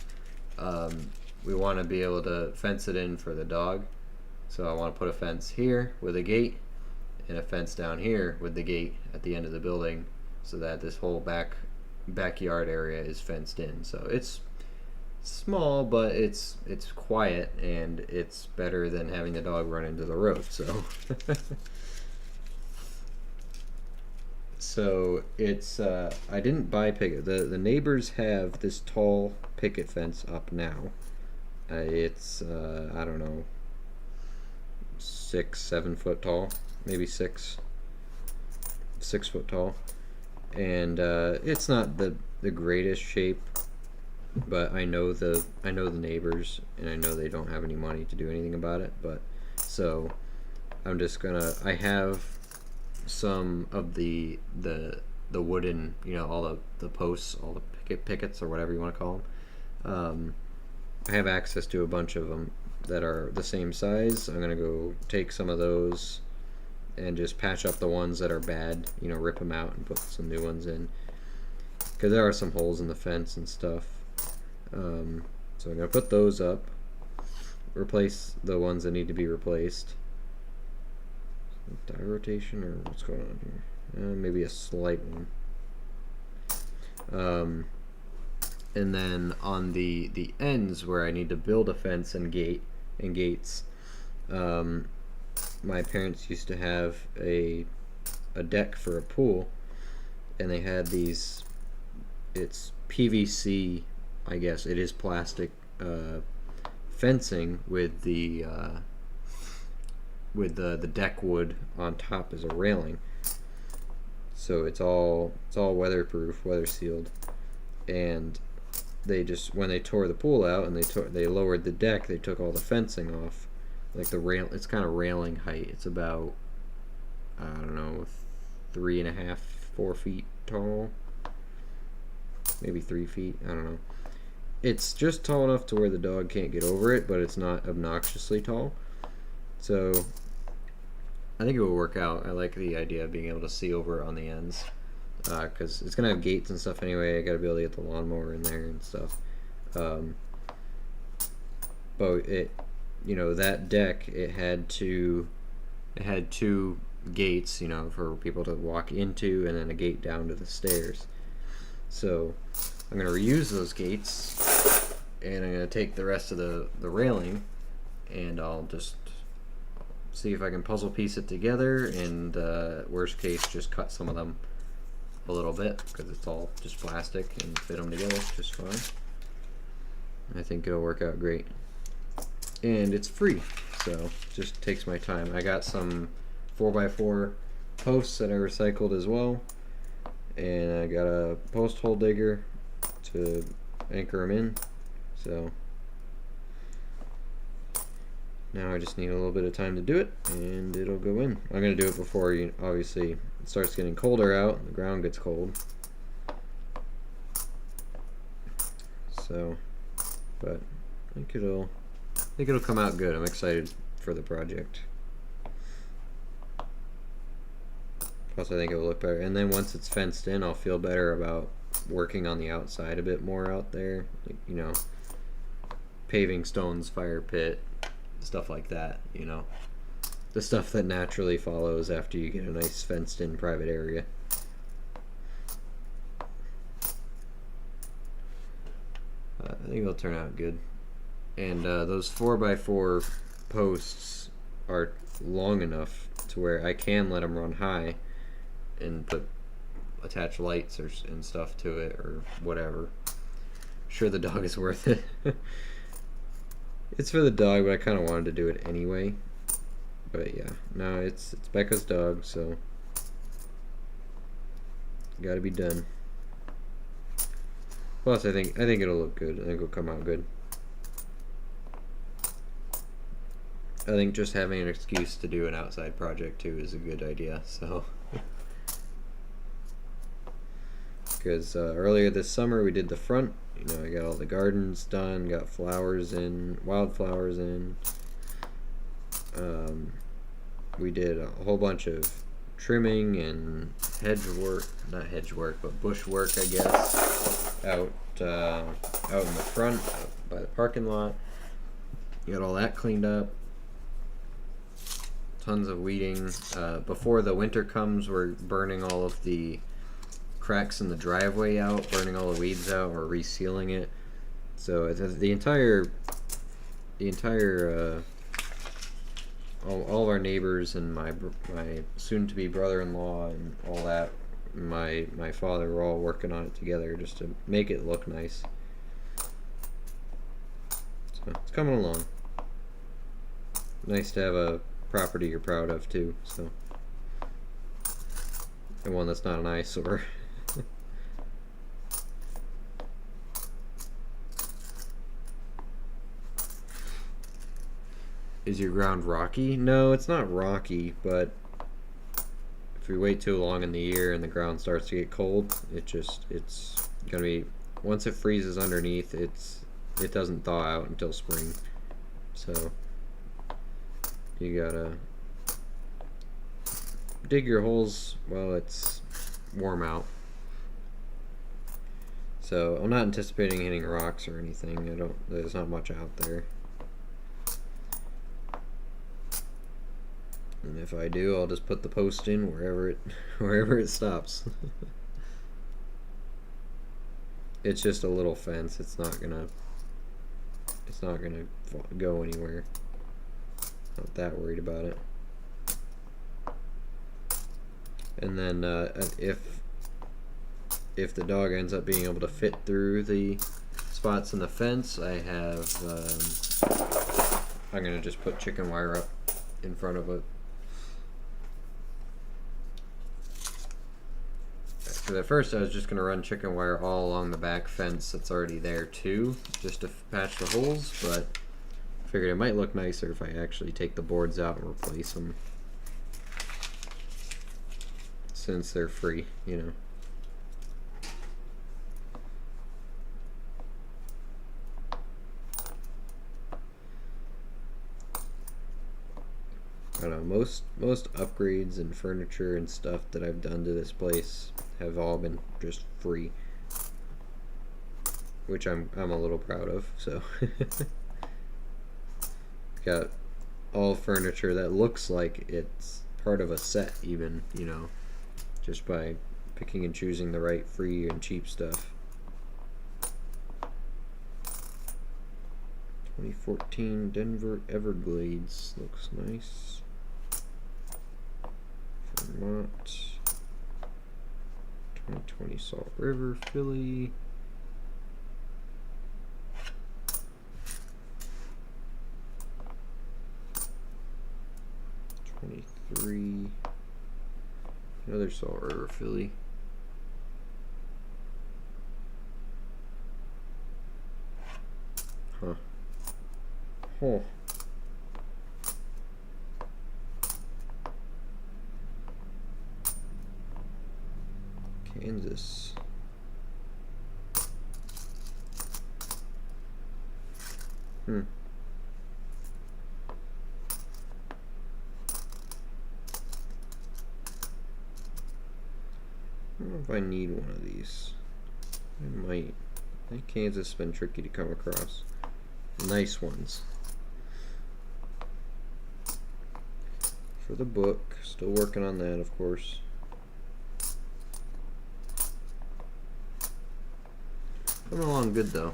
We want to be able to fence it in for the dog. So I want to put a fence here with a gate and a fence down here with the gate at the end of the building so that this whole backyard area is fenced in. So it's small, but it's quiet, and it's better than having the dog run into the road. So it's I didn't buy picket. The neighbors have this tall picket fence up now. It's I don't know, 6, 7 foot tall, maybe 6 foot tall, and it's not the greatest shape, but I know the neighbors, and I know they don't have any money to do anything about it. But so I'm just gonna, I have some of the wooden, all the posts, all the pickets or whatever you want to call them. I have access to a bunch of them that are the same size. I'm gonna go take some of those and just patch up the ones that are bad, rip them out and put some new ones in, because there are some holes in the fence and stuff. So I'm gonna put those up, replace the ones that need to be replaced. Die rotation, or what's going on here? Maybe a slight one. And then on the ends where I need to build a fence and gates, my parents used to have a deck for a pool, and they had these, it's PVC, I guess it is plastic, fencing with the deck wood on top as a railing. So it's all weatherproof, weather sealed. And they just, when they tore the pool out and they lowered the deck, they took all the fencing off. Like the rail, it's kind of railing height. It's about, I don't know, 3.5, 4 feet tall, maybe 3 feet. I don't know. It's just tall enough to where the dog can't get over it, but it's not obnoxiously tall. So I think it will work out. I like the idea of being able to see over on the ends, because it's gonna have gates and stuff anyway. I gotta be able to get the lawnmower in there and stuff. But it, that deck, it had two gates, for people to walk into, and then a gate down to the stairs. So I'm gonna reuse those gates, and I'm gonna take the rest of the railing, and I'll just see if I can puzzle piece it together, and worst case, just cut some of them a little bit, because it's all just plastic, and fit them together just fine. I think it'll work out great, and it's free, so just takes my time. I got some 4x4 posts that I recycled as well, and I got a post hole digger to anchor them in. So now I just need a little bit of time to do it, and it'll go in. I'm going to do it before, obviously, it starts getting colder out, the ground gets cold. So, but I think it'll come out good. I'm excited for the project. Plus, I think it will look better. And then once it's fenced in, I'll feel better about working on the outside a bit more out there. Like, paving stones, fire pit, stuff like that, the stuff that naturally follows after you get a nice fenced in private area. I think it'll turn out good. And those 4x4 posts are long enough to where I can let them run high and attach lights and stuff to it, or whatever. Sure, the dog is worth it. It's for the dog, but I kind of wanted to do it anyway. But yeah, no, it's Becca's dog, so gotta be done. Plus, I think it'll look good. I think it'll come out good. I think just having an excuse to do an outside project too is a good idea. So, because earlier this summer we did the front. I got all the gardens done, got flowers in, wildflowers in. We did a whole bunch of trimming and not hedge work, but bush work, I guess, out in the front, out by the parking lot. Got all that cleaned up. Tons of weeding. Before the winter comes, we're burning all of the cracks in the driveway out, burning all the weeds out, or resealing it. So the entire all of our neighbors and my soon-to-be brother-in-law and all that, my father, were all working on it together just to make it look nice. So it's coming along. Nice to have a property you're proud of too, so. And one that's not an eyesore. Is your ground rocky? No, it's not rocky, but if we wait too long in the year and the ground starts to get cold, it's gonna be, once it freezes underneath, it doesn't thaw out until spring. So you gotta dig your holes while it's warm out. So I'm not anticipating hitting rocks or anything. There's not much out there. And if I do, I'll just put the post in wherever it stops. It's just a little fence. It's not gonna go anywhere. Not that worried about it. And then if the dog ends up being able to fit through the spots in the fence, I have I'm gonna just put chicken wire up in front of it. Because at first I was just gonna run chicken wire all along the back fence that's already there too, just to patch the holes, but I figured it might look nicer if I actually take the boards out and replace them, since they're free, you know. I don't know, most upgrades and furniture and stuff that I've done to this place have all been just free, which I'm a little proud of. So got all furniture that looks like it's part of a set, even, you know, just by picking and choosing the right free and cheap stuff. 2014 Denver Everglades looks nice. Vermont. 2020 Salt River, Philly. '23. Another Salt River, Philly. Huh. Oh. Kansas. I don't know if I need one of these. I might. I think Kansas has been tricky to come across. Nice ones. For the book, still working on that, of course. Coming along good though.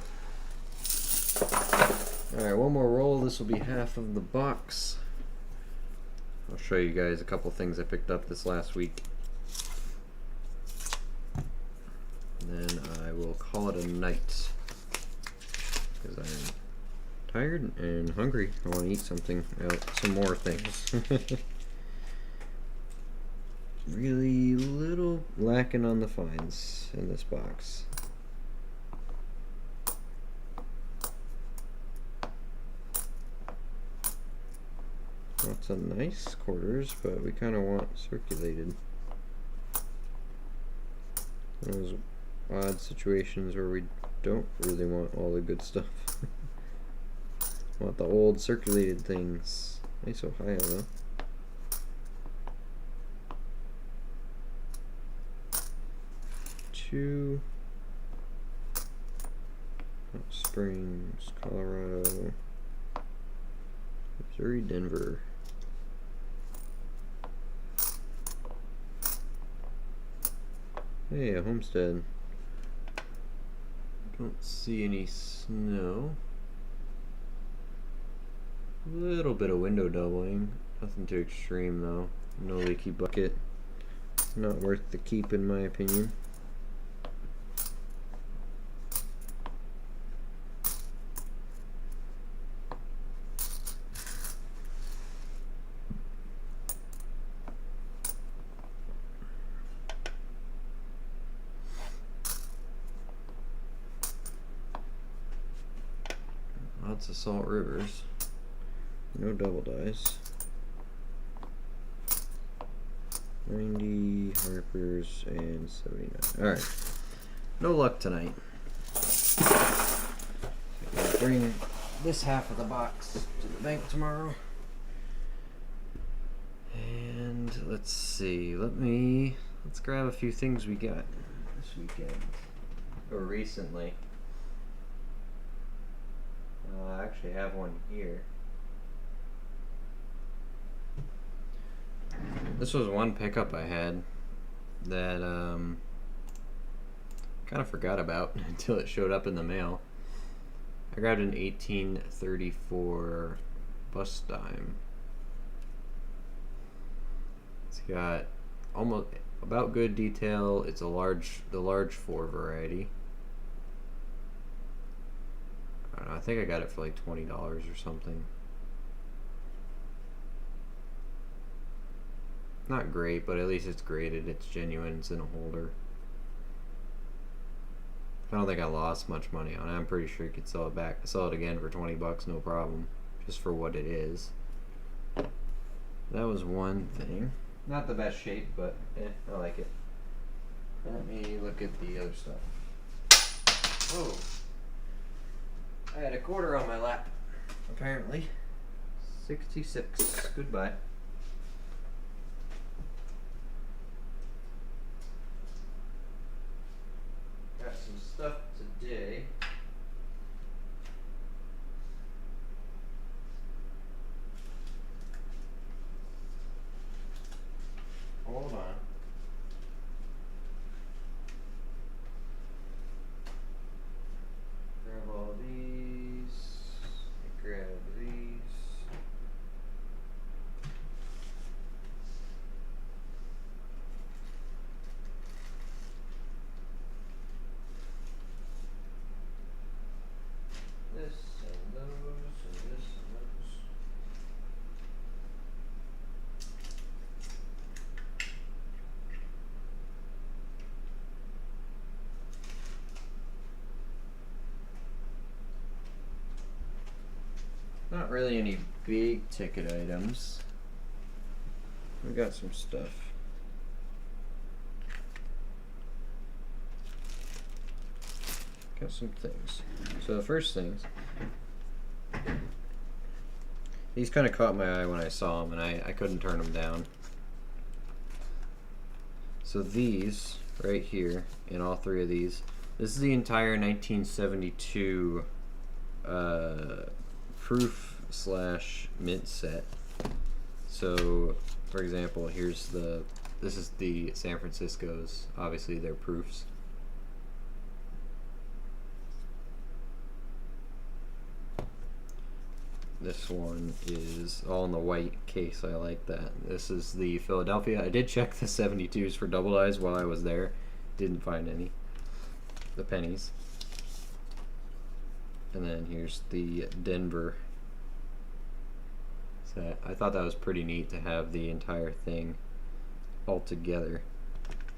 Alright, one more roll. This will be half of the box. I'll show you guys a couple things I picked up this last week. And then I will call it a night, because I'm tired and hungry. I want to eat something, some more things. Really little lacking on the finds in this box. Lots of nice quarters, but we kind of want circulated. Those odd situations where we don't really want all the good stuff. Want the old circulated things. Nice Ohio though. Two. Hot Springs, Colorado. Missouri, Denver. Hey, a homestead. Don't see any snow. A little bit of window doubling. Nothing too extreme though. No leaky bucket. Not worth the keep in my opinion. Lots of Salt Rivers. No double dice. 90, Harpers, and 79. Alright. No luck tonight. I'll bring this half of the box to the bank tomorrow. And let's see. Let's grab a few things we got this weekend. Or recently. I actually have one here. This was one pickup I had that kind of forgot about until it showed up in the mail. I grabbed an 1834 bus dime. It's got almost about good detail. It's the large 4 variety. I don't know, I think I got it for like $20 or something. Not great, but at least it's graded, it's genuine, it's in a holder. I don't think I lost much money on it. I'm pretty sure you could sell it again for 20 bucks, no problem, just for what it is. That was one thing. Not the best shape, but I like it. Let me look at the other stuff. Whoa. I had a quarter on my lap, apparently. 66. Goodbye. Got some stuff today. Hold on. Grab all these. Grab these. This and those and this and those. Not really any big ticket items. We got some stuff. Got some things. So the first things, these kind of caught my eye when I saw them, and I couldn't turn them down. So these right here, in all three of these, this is the entire 1972 proof / mint set. So for example, this is the San Francisco's, obviously they're proofs. This one is all in the white case. I like that. This is the Philadelphia. I did check the 72s for double eyes while I was there. Didn't find any. The pennies. And then here's the Denver set. I thought that was pretty neat to have the entire thing all together.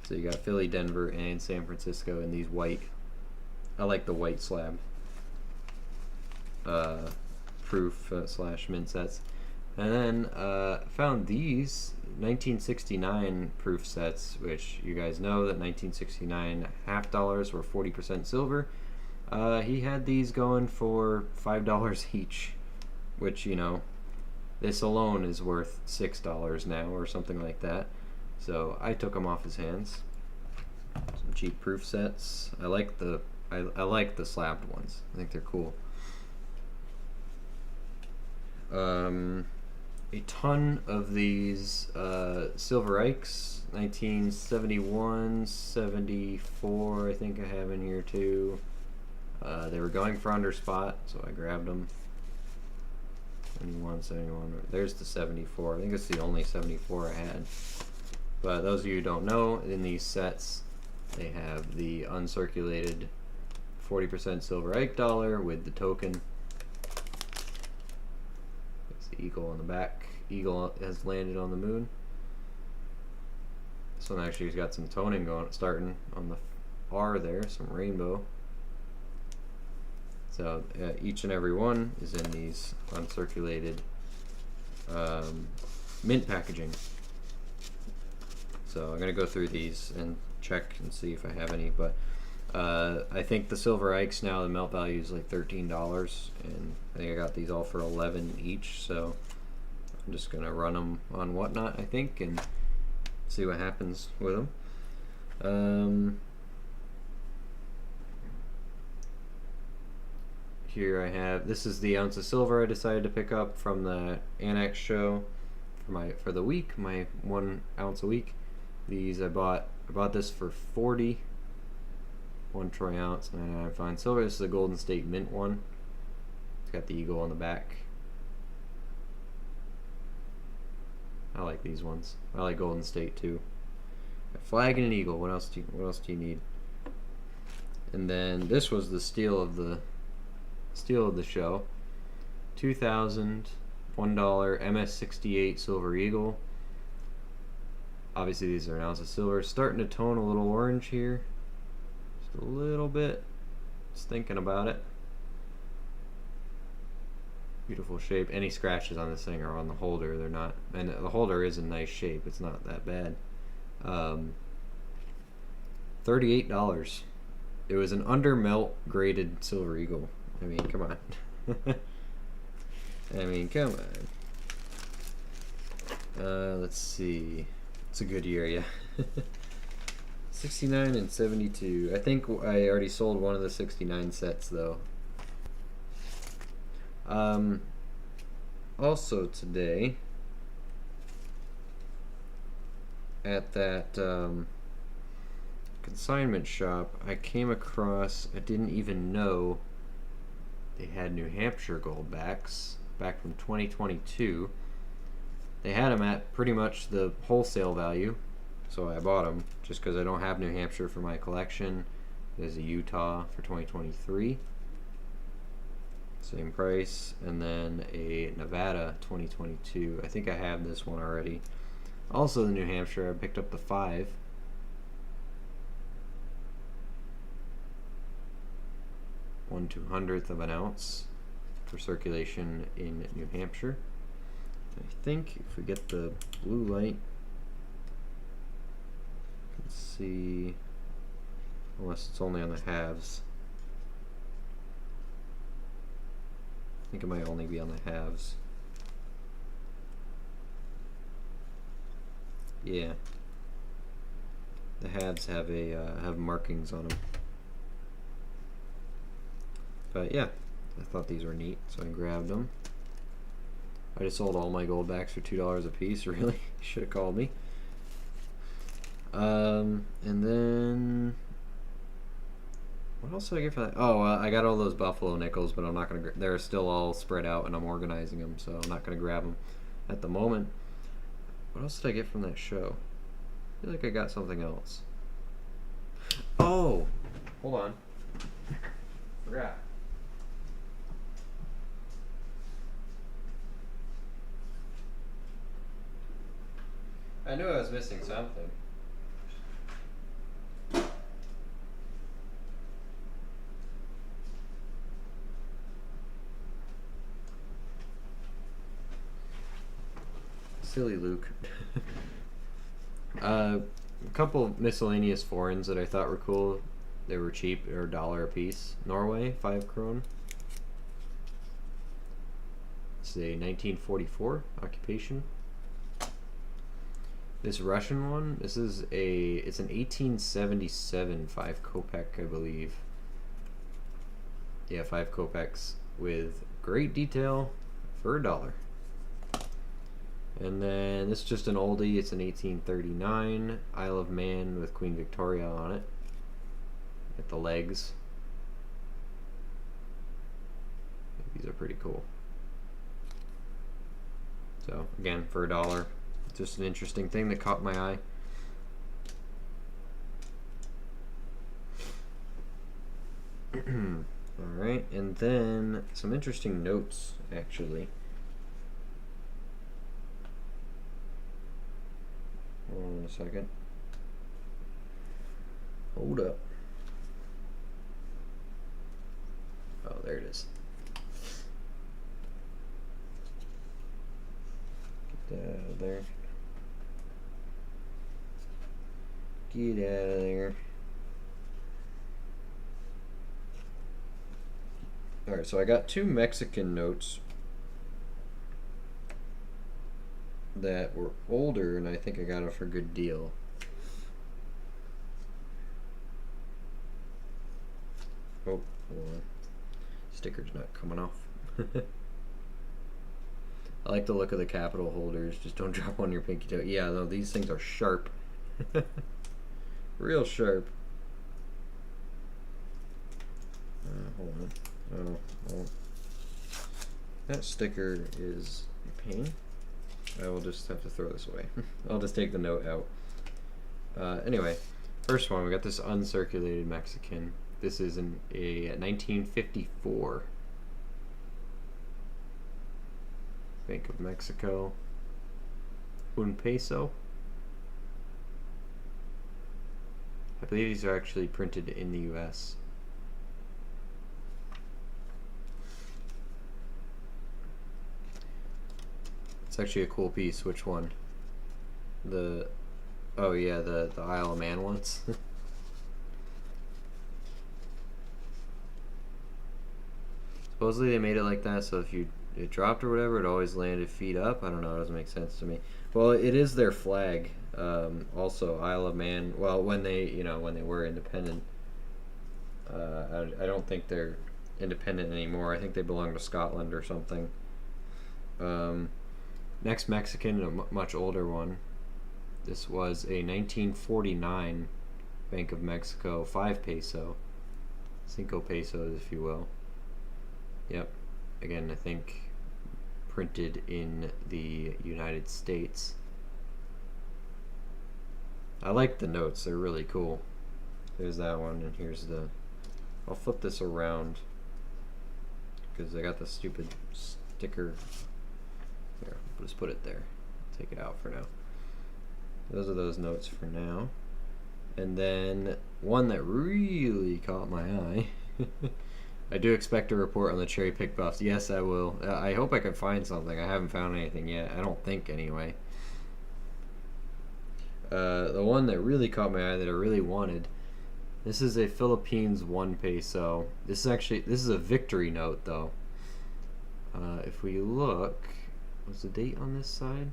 So you got Philly, Denver, and San Francisco in these white. I like the white slab. Proof / mint sets. And then found these 1969 proof sets, which you guys know that 1969 half dollars were 40% silver. He had these going for $5 each, which, you know, this alone is worth $6 now or something like that. So I took them off his hands. Some cheap proof sets. I like the slabbed ones. I think they're cool. A ton of these Silver Ikes, 1971, 74, I think I have in here too. They were going for under spot, so I grabbed them. 71, 71, there's the 74. I think it's the only 74 I had. But those of you who don't know, in these sets, they have the uncirculated 40% Silver Ike dollar with the token. Eagle on the back. Eagle has landed on the moon. This one actually has got some toning starting on the R there, some rainbow. So each and every one is in these uncirculated mint packaging. So I'm gonna go through these and check and see if I have any, but I think the Silver Ikes now, the melt value is like $13, and I think I got these all for 11 each, so I'm just gonna run them on Whatnot, I think, and see what happens with them. Here I have, this is the ounce of silver I decided to pick up from the Annex show for the week, my 1 ounce a week. These I bought this for 40, 1 troy ounce, 99 fine silver. This is a Golden State Mint one. It's got the eagle on the back. I like these ones. I like Golden State too. A flag and an eagle. What else do you need? And then this was the steal of the show. 2000 $1 MS68 Silver Eagle. Obviously these are an ounce of silver. Starting to tone a little orange here. Just a little bit. Just thinking about it. Beautiful shape. Any scratches on this thing are on the holder. They're not, and the holder is in nice shape. It's not that bad. $38. It was an under melt graded Silver Eagle. I mean, come on. I mean, come on. Let's see. It's a good year, yeah. 69 and 72. I think I already sold one of the 69 sets, though. Also today, at that consignment shop, I came across, I didn't even know they had New Hampshire Goldbacks back from 2022. They had them at pretty much the wholesale value, so I bought them just because I don't have New Hampshire for my collection. There's a Utah for 2023, same price, and then a Nevada 2022. I think I have this one already. Also the New Hampshire, I picked up the 5. 1/200th of an ounce for circulation in New Hampshire. I think if we get the blue light, let's see, unless it's only on the halves. I think it might only be on the halves. Yeah, the halves have have markings on them. But yeah, I thought these were neat, so I grabbed them. I just sold all my Goldbacks for $2 a piece. Really, should have called me. And then what else did I get for that? Oh, I got all those Buffalo nickels, but I'm not gonna. They're still all spread out, and I'm organizing them, so I'm not gonna grab them at the moment. What else did I get from that show? I feel like I got something else. Oh, hold on. Forgot. I knew I was missing something. Silly Luke. A couple miscellaneous foreigns that I thought were cool. They were cheap, or $1 a piece. Norway, 5 krone. It's a 1944 occupation. This Russian one, it's an 1877 5 kopeck, I believe. Yeah, 5 kopecks with great detail for $1. And then this is just an oldie. It's an 1839 Isle of Man with Queen Victoria on it. At the legs. These are pretty cool. So again, for $1. Just an interesting thing that caught my eye. Alright, and then some interesting notes, actually. Hold on a second. Hold up. Oh, there it is. Get that out of there. Get out of there. Alright, so I got 2 Mexican notes that were older, and I think I got them for a good deal. Oh, hold on. Sticker's not coming off. I like the look of the capital holders. Just don't drop on your pinky toe. Yeah, no, these things are sharp. Real sharp. Hold on. Oh, well. That sticker is a pain. I will just have to throw this away. I'll just take the note out. Anyway, first one, we got this uncirculated Mexican. This is a 1954 Bank of Mexico. Un peso. I believe these are actually printed in the US. It's actually a cool piece. Which one? Oh yeah, the Isle of Man ones. Supposedly they made it like that so if it dropped or whatever, it always landed feet up. I don't know, it doesn't make sense to me. Well, it is their flag. Also, Isle of Man. Well, when they were independent. I don't think they're independent anymore. I think they belong to Scotland or something. Next Mexican, a much older one. This was a 1949 Bank of Mexico 5 peso. 5 pesos, if you will. Yep. Again, I think printed in the United States. I like the notes. They're really cool. There's that one, and here's the... I'll flip this around because I got the stupid sticker. Here, I'll just put it there. Take it out for now. Those are those notes for now. And then one that really caught my eye. I do expect a report on the cherry pick buffs. Yes, I will. I hope I can find something. I haven't found anything yet. I don't think, anyway. The one that really caught my eye that I really wanted. This is a Philippines 1 peso. This is a victory note, though. If we look, what's the date on this side?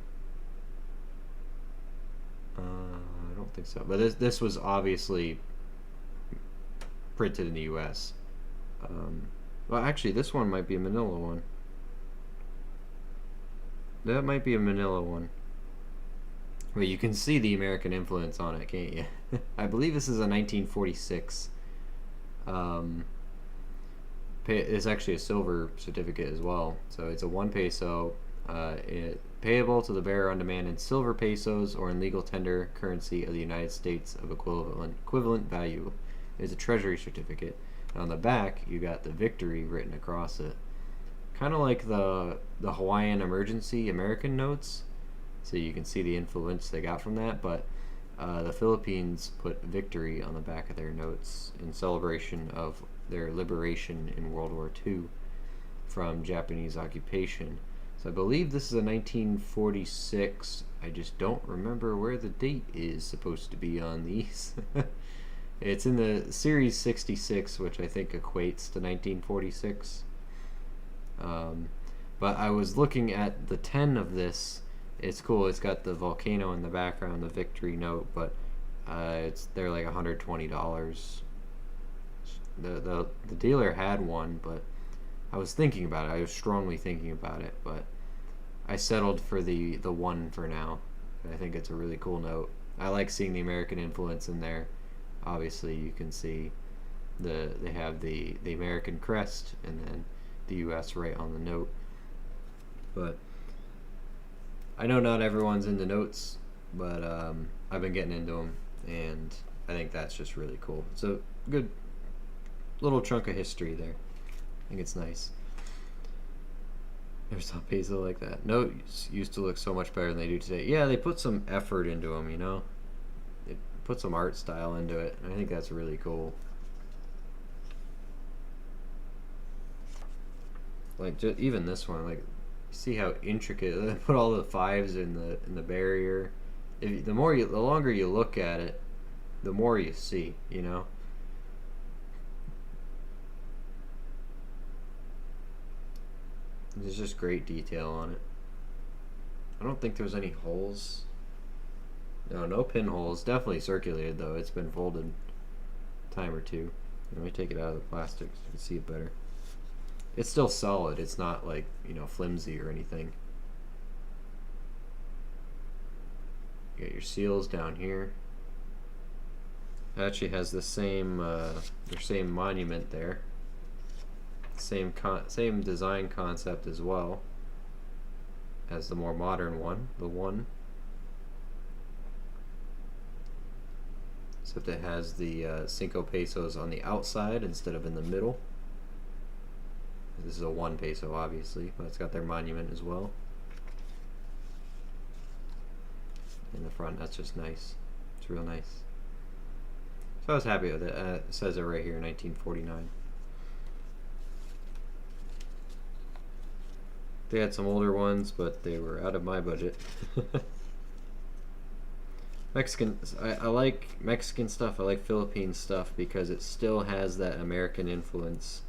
I don't think so. But this was obviously printed in the U.S. Well, actually, this one might be a Manila one. That might be a Manila one. Well, you can see the American influence on it, can't you? I believe this is a 1946. It's actually a silver certificate as well. So it's a 1 peso. Payable to the bearer on demand in silver pesos or in legal tender currency of the United States of equivalent value. It's a treasury certificate. And on the back, you got the victory written across it. Kind of like the Hawaiian emergency American notes. So you can see the influence they got from that. But the Philippines put victory on the back of their notes in celebration of their liberation in World War II from Japanese occupation. So I believe this is a 1946. I just don't remember where the date is supposed to be on these. It's in the Series 66, which I think equates to 1946. But I was looking at the 10 of this. It's cool. It's got the volcano in the background, the victory note, but they're like $120. The dealer had one, but I was thinking about it. I was strongly thinking about it, but I settled for the one for now. I think it's a really cool note. I like seeing the American influence in there. Obviously, you can see they have the American crest and then the U.S. right on the note. But I know not everyone's into notes, but I've been getting into them, and I think that's just really cool. It's a good little chunk of history there. I think it's nice. Never saw a peso like that. Notes used to look so much better than they do today. Yeah, they put some effort into them, you know. They put some art style into it, and I think that's really cool. like even this one, like see how intricate they put all the fives in the barrier. The longer you look at it, the more you see, you know. There's just great detail on it. I don't think there's any holes. No, no pinholes. Definitely circulated though. It's been folded a time or two. Let me take it out of the plastic so you can see it better. It's still solid. It's not like, you know, flimsy or anything. You got your seals down here. It actually has the same their same monument there. Same design concept as well as the more modern one, the one. Except it has the 5 pesos on the outside instead of in the middle. This is a 1 peso, obviously, but it's got their monument as well. In the front, that's just nice. It's real nice. So I was happy with it. It says it right here, 1949. They had some older ones, but they were out of my budget. Mexican, I like Mexican stuff. I like Philippine stuff because it still has that American influence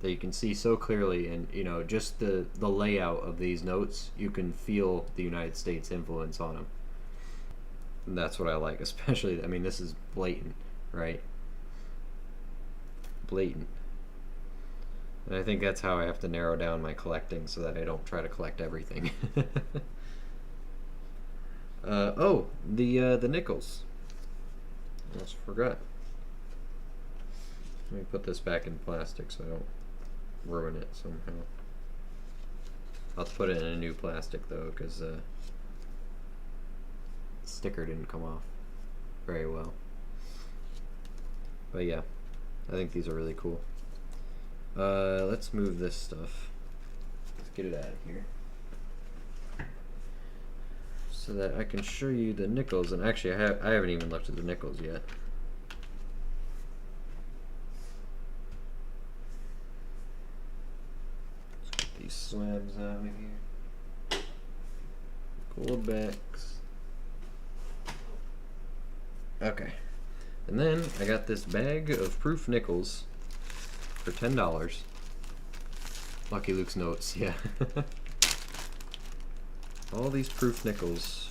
that you can see so clearly, and you know, just the layout of these notes, you can feel the United States influence on them. And that's what I like, especially. I mean, this is blatant, right? Blatant. And I think that's how I have to narrow down my collecting so that I don't try to collect everything. Oh, the nickels. I almost forgot. Let me put this back in plastic so I don't ruin it somehow. I'll put it in a new plastic though, because the sticker didn't come off very well. But yeah, I think these are really cool. Let's move this stuff. Let's get it out of here so that I can show you the nickels. And actually, I haven't even looked at the nickels yet. Let's get these slabs out of here. Gold backs. Okay, and then I got this bag of proof nickels for $10. Lucky Luke's notes, yeah. All these proof nickels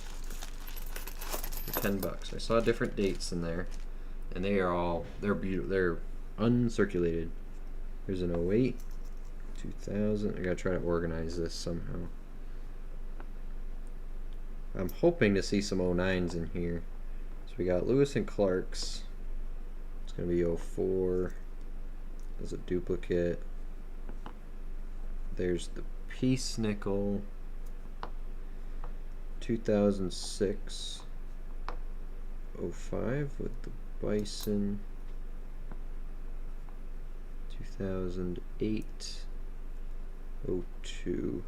for $10. I saw different dates in there, and they're beautiful. They're uncirculated. There's an 08, 2000. I gotta try to organize this somehow. I'm hoping to see some 09s in here. So we got Lewis and Clark's. It's gonna be 04. There's a duplicate. There's the Peace nickel. 2006. 05 with the Bison. 2008. 02.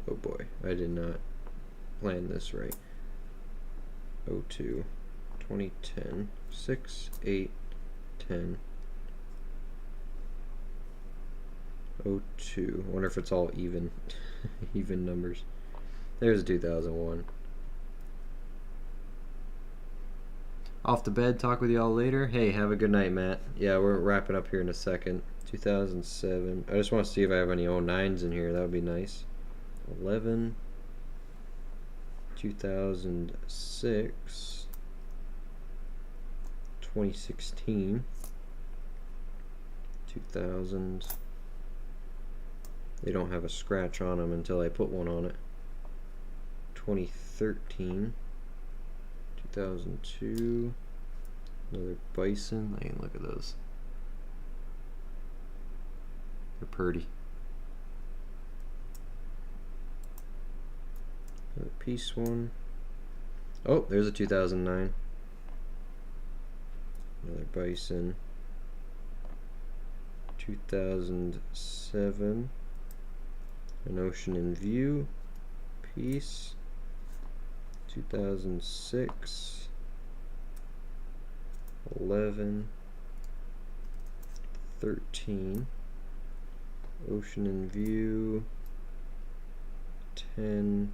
Oh boy, I did not plan this right. 02. 2010. 6, 8, 10. 02. I wonder if it's all even even numbers. There's 2001. Off to bed, talk with y'all later. Hey, have a good night, Matt. Yeah, we're wrapping up here in a second. 2007. I just want to see if I have any 09s in here. That would be nice. 11. 2006. 2016. 2000. They don't have a scratch on them until I put one on it. 2013. 2002. Another Bison. I can look at those. They're pretty. Another Peace one. Oh, there's a 2009. Another Bison. 2007. An Ocean in View. Peace. 2006. 11. 13. Ocean in View, 10.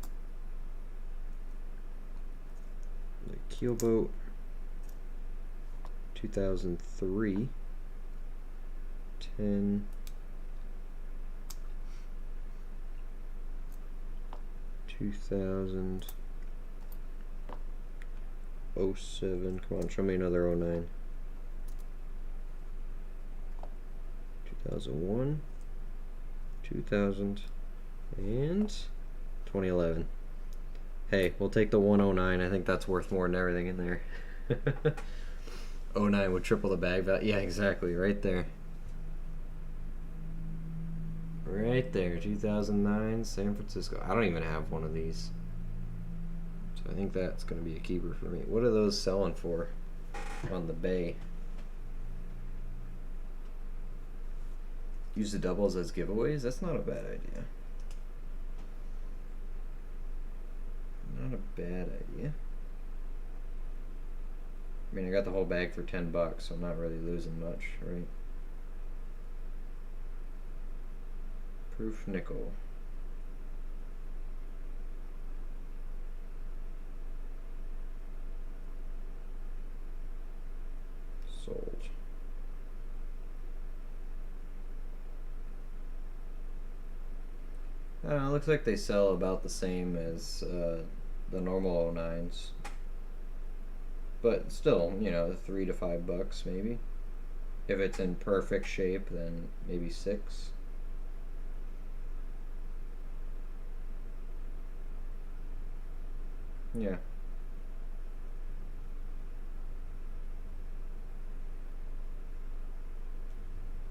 The Keelboat, 2003, 10. 2007. Come on, show me another 09. 2001, 2000, and 2011. Hey, we'll take the 109. I think that's worth more than everything in there. 09 would triple the bag value. Yeah, exactly. Right there. Right there. 2009, San Francisco. I don't even have one of these. So I think that's going to be a keeper for me. What are those selling for on the bay? Use the doubles as giveaways? That's not a bad idea. Not a bad idea. I mean, I got the whole bag for $10, so I'm not really losing much, right? Proof nickel. Sold. It looks like they sell about the same as the normal 09s. But still, you know, $3 to $5 maybe. If it's in perfect shape, then maybe 6. Yeah.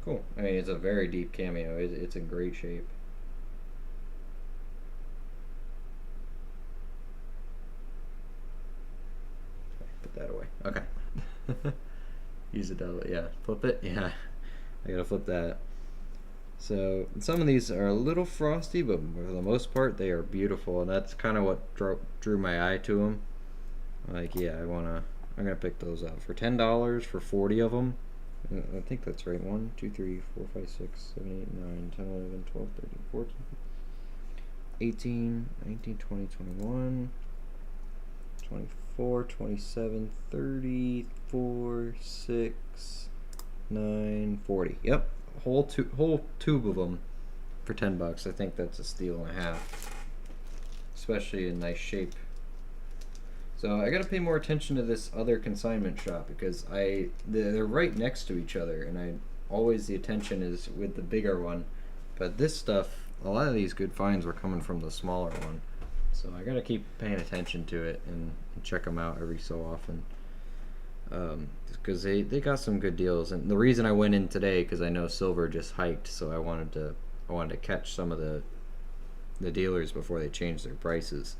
Cool. I mean, it's a very deep cameo. It's in great shape. Put that away. Okay. Use the double. Yeah. Flip it. Yeah. I gotta flip that. So some of these are a little frosty, but for the most part, they are beautiful, and that's kind of what drew my eye to them. Like, yeah, I'm gonna pick those up for $10 for 40 of them. I think that's right. 1, 2, 3, 4, 5, 6, 7, 8, 9, 10, 11, 12, 13, 14, 18, 19, 20, 21, 24, 27, 34, 6, 9, 40. Yep, whole tube of them for $10. I think that's a steal and a half, especially in nice shape. So I gotta pay more attention to this other consignment shop because they're right next to each other, and always the attention is with the bigger one. But this stuff, a lot of these good finds were coming from the smaller one. So I gotta keep paying attention to it and check them out every so often. Because they got some good deals, and the reason I went in today because I know silver just hiked, so I wanted to catch some of the dealers before they changed their prices.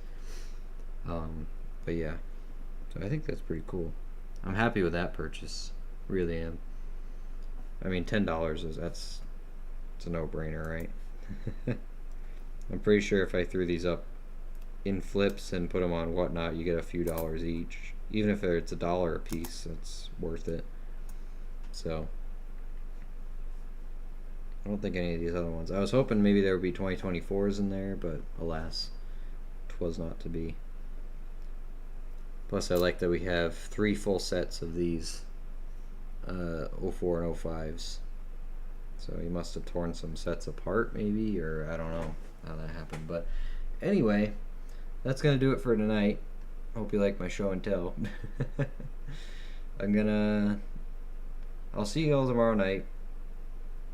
But yeah, so I think that's pretty cool. I'm happy with that purchase, really am. I mean, $10 it's a no-brainer, right? I'm pretty sure if I threw these up in flips and put them on whatnot, you get a few dollars each. Even if it's $1 a piece, it's worth it. So I don't think any of these other ones. I was hoping maybe there would be 2024s in there, but alas, 'twas not to be. Plus, I like that we have 3 full sets of these 04 and 05s. So he must have torn some sets apart, maybe, or I don't know how that happened. But anyway, that's going to do it for tonight. Hope you like my show and tell. I'll see you all tomorrow night.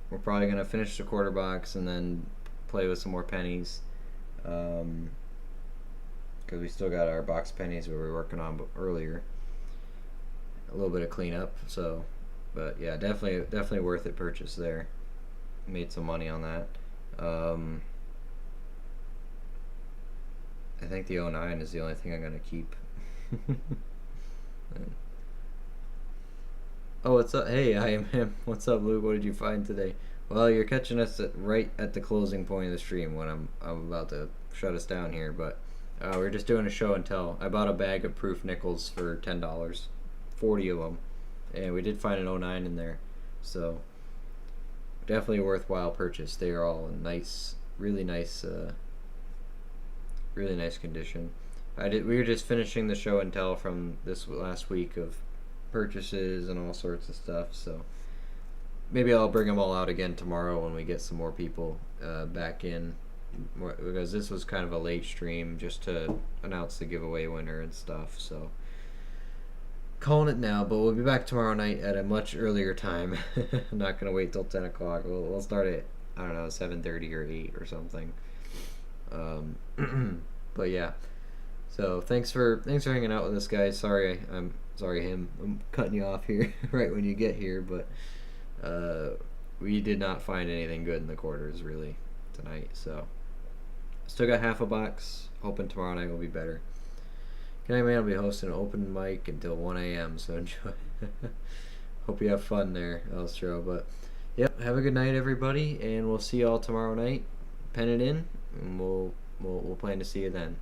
We're probably going to finish the quarter box and then play with some more pennies. Because we still got our box pennies we were working on earlier. A little bit of cleanup, so, but yeah, definitely worth it purchase there. Made some money on that. I think the 09 is the only thing I'm gonna keep. Oh, what's up? Hey, I am him. What's up, Luke? What did you find today? Well, you're catching us right at the closing point of the stream when I'm about to shut us down here, but. We're just doing a show and tell. I bought a bag of proof nickels for $10, 40 of them, and we did find an 09 in there. So definitely a worthwhile purchase. They are all in nice, really nice condition. We were just finishing the show and tell from this last week of purchases and all sorts of stuff. So maybe I'll bring them all out again tomorrow when we get some more people back in, because this was kind of a late stream just to announce the giveaway winner and stuff. So calling it now, but we'll be back tomorrow night at a much earlier time. I'm not gonna wait till 10 o'clock. We'll start at, I don't know, 7:30 or 8 or something. But yeah, so thanks for hanging out with us, guys. I'm cutting you off here right when you get here, but we did not find anything good in the quarters really tonight. So still got half a box. Hoping tomorrow night will be better. Good night, man. I'll be hosting an open mic until 1 a.m. So enjoy. Hope you have fun there, Elstro. But yep, have a good night, everybody, and we'll see you all tomorrow night. Pen it in, and we'll plan to see you then.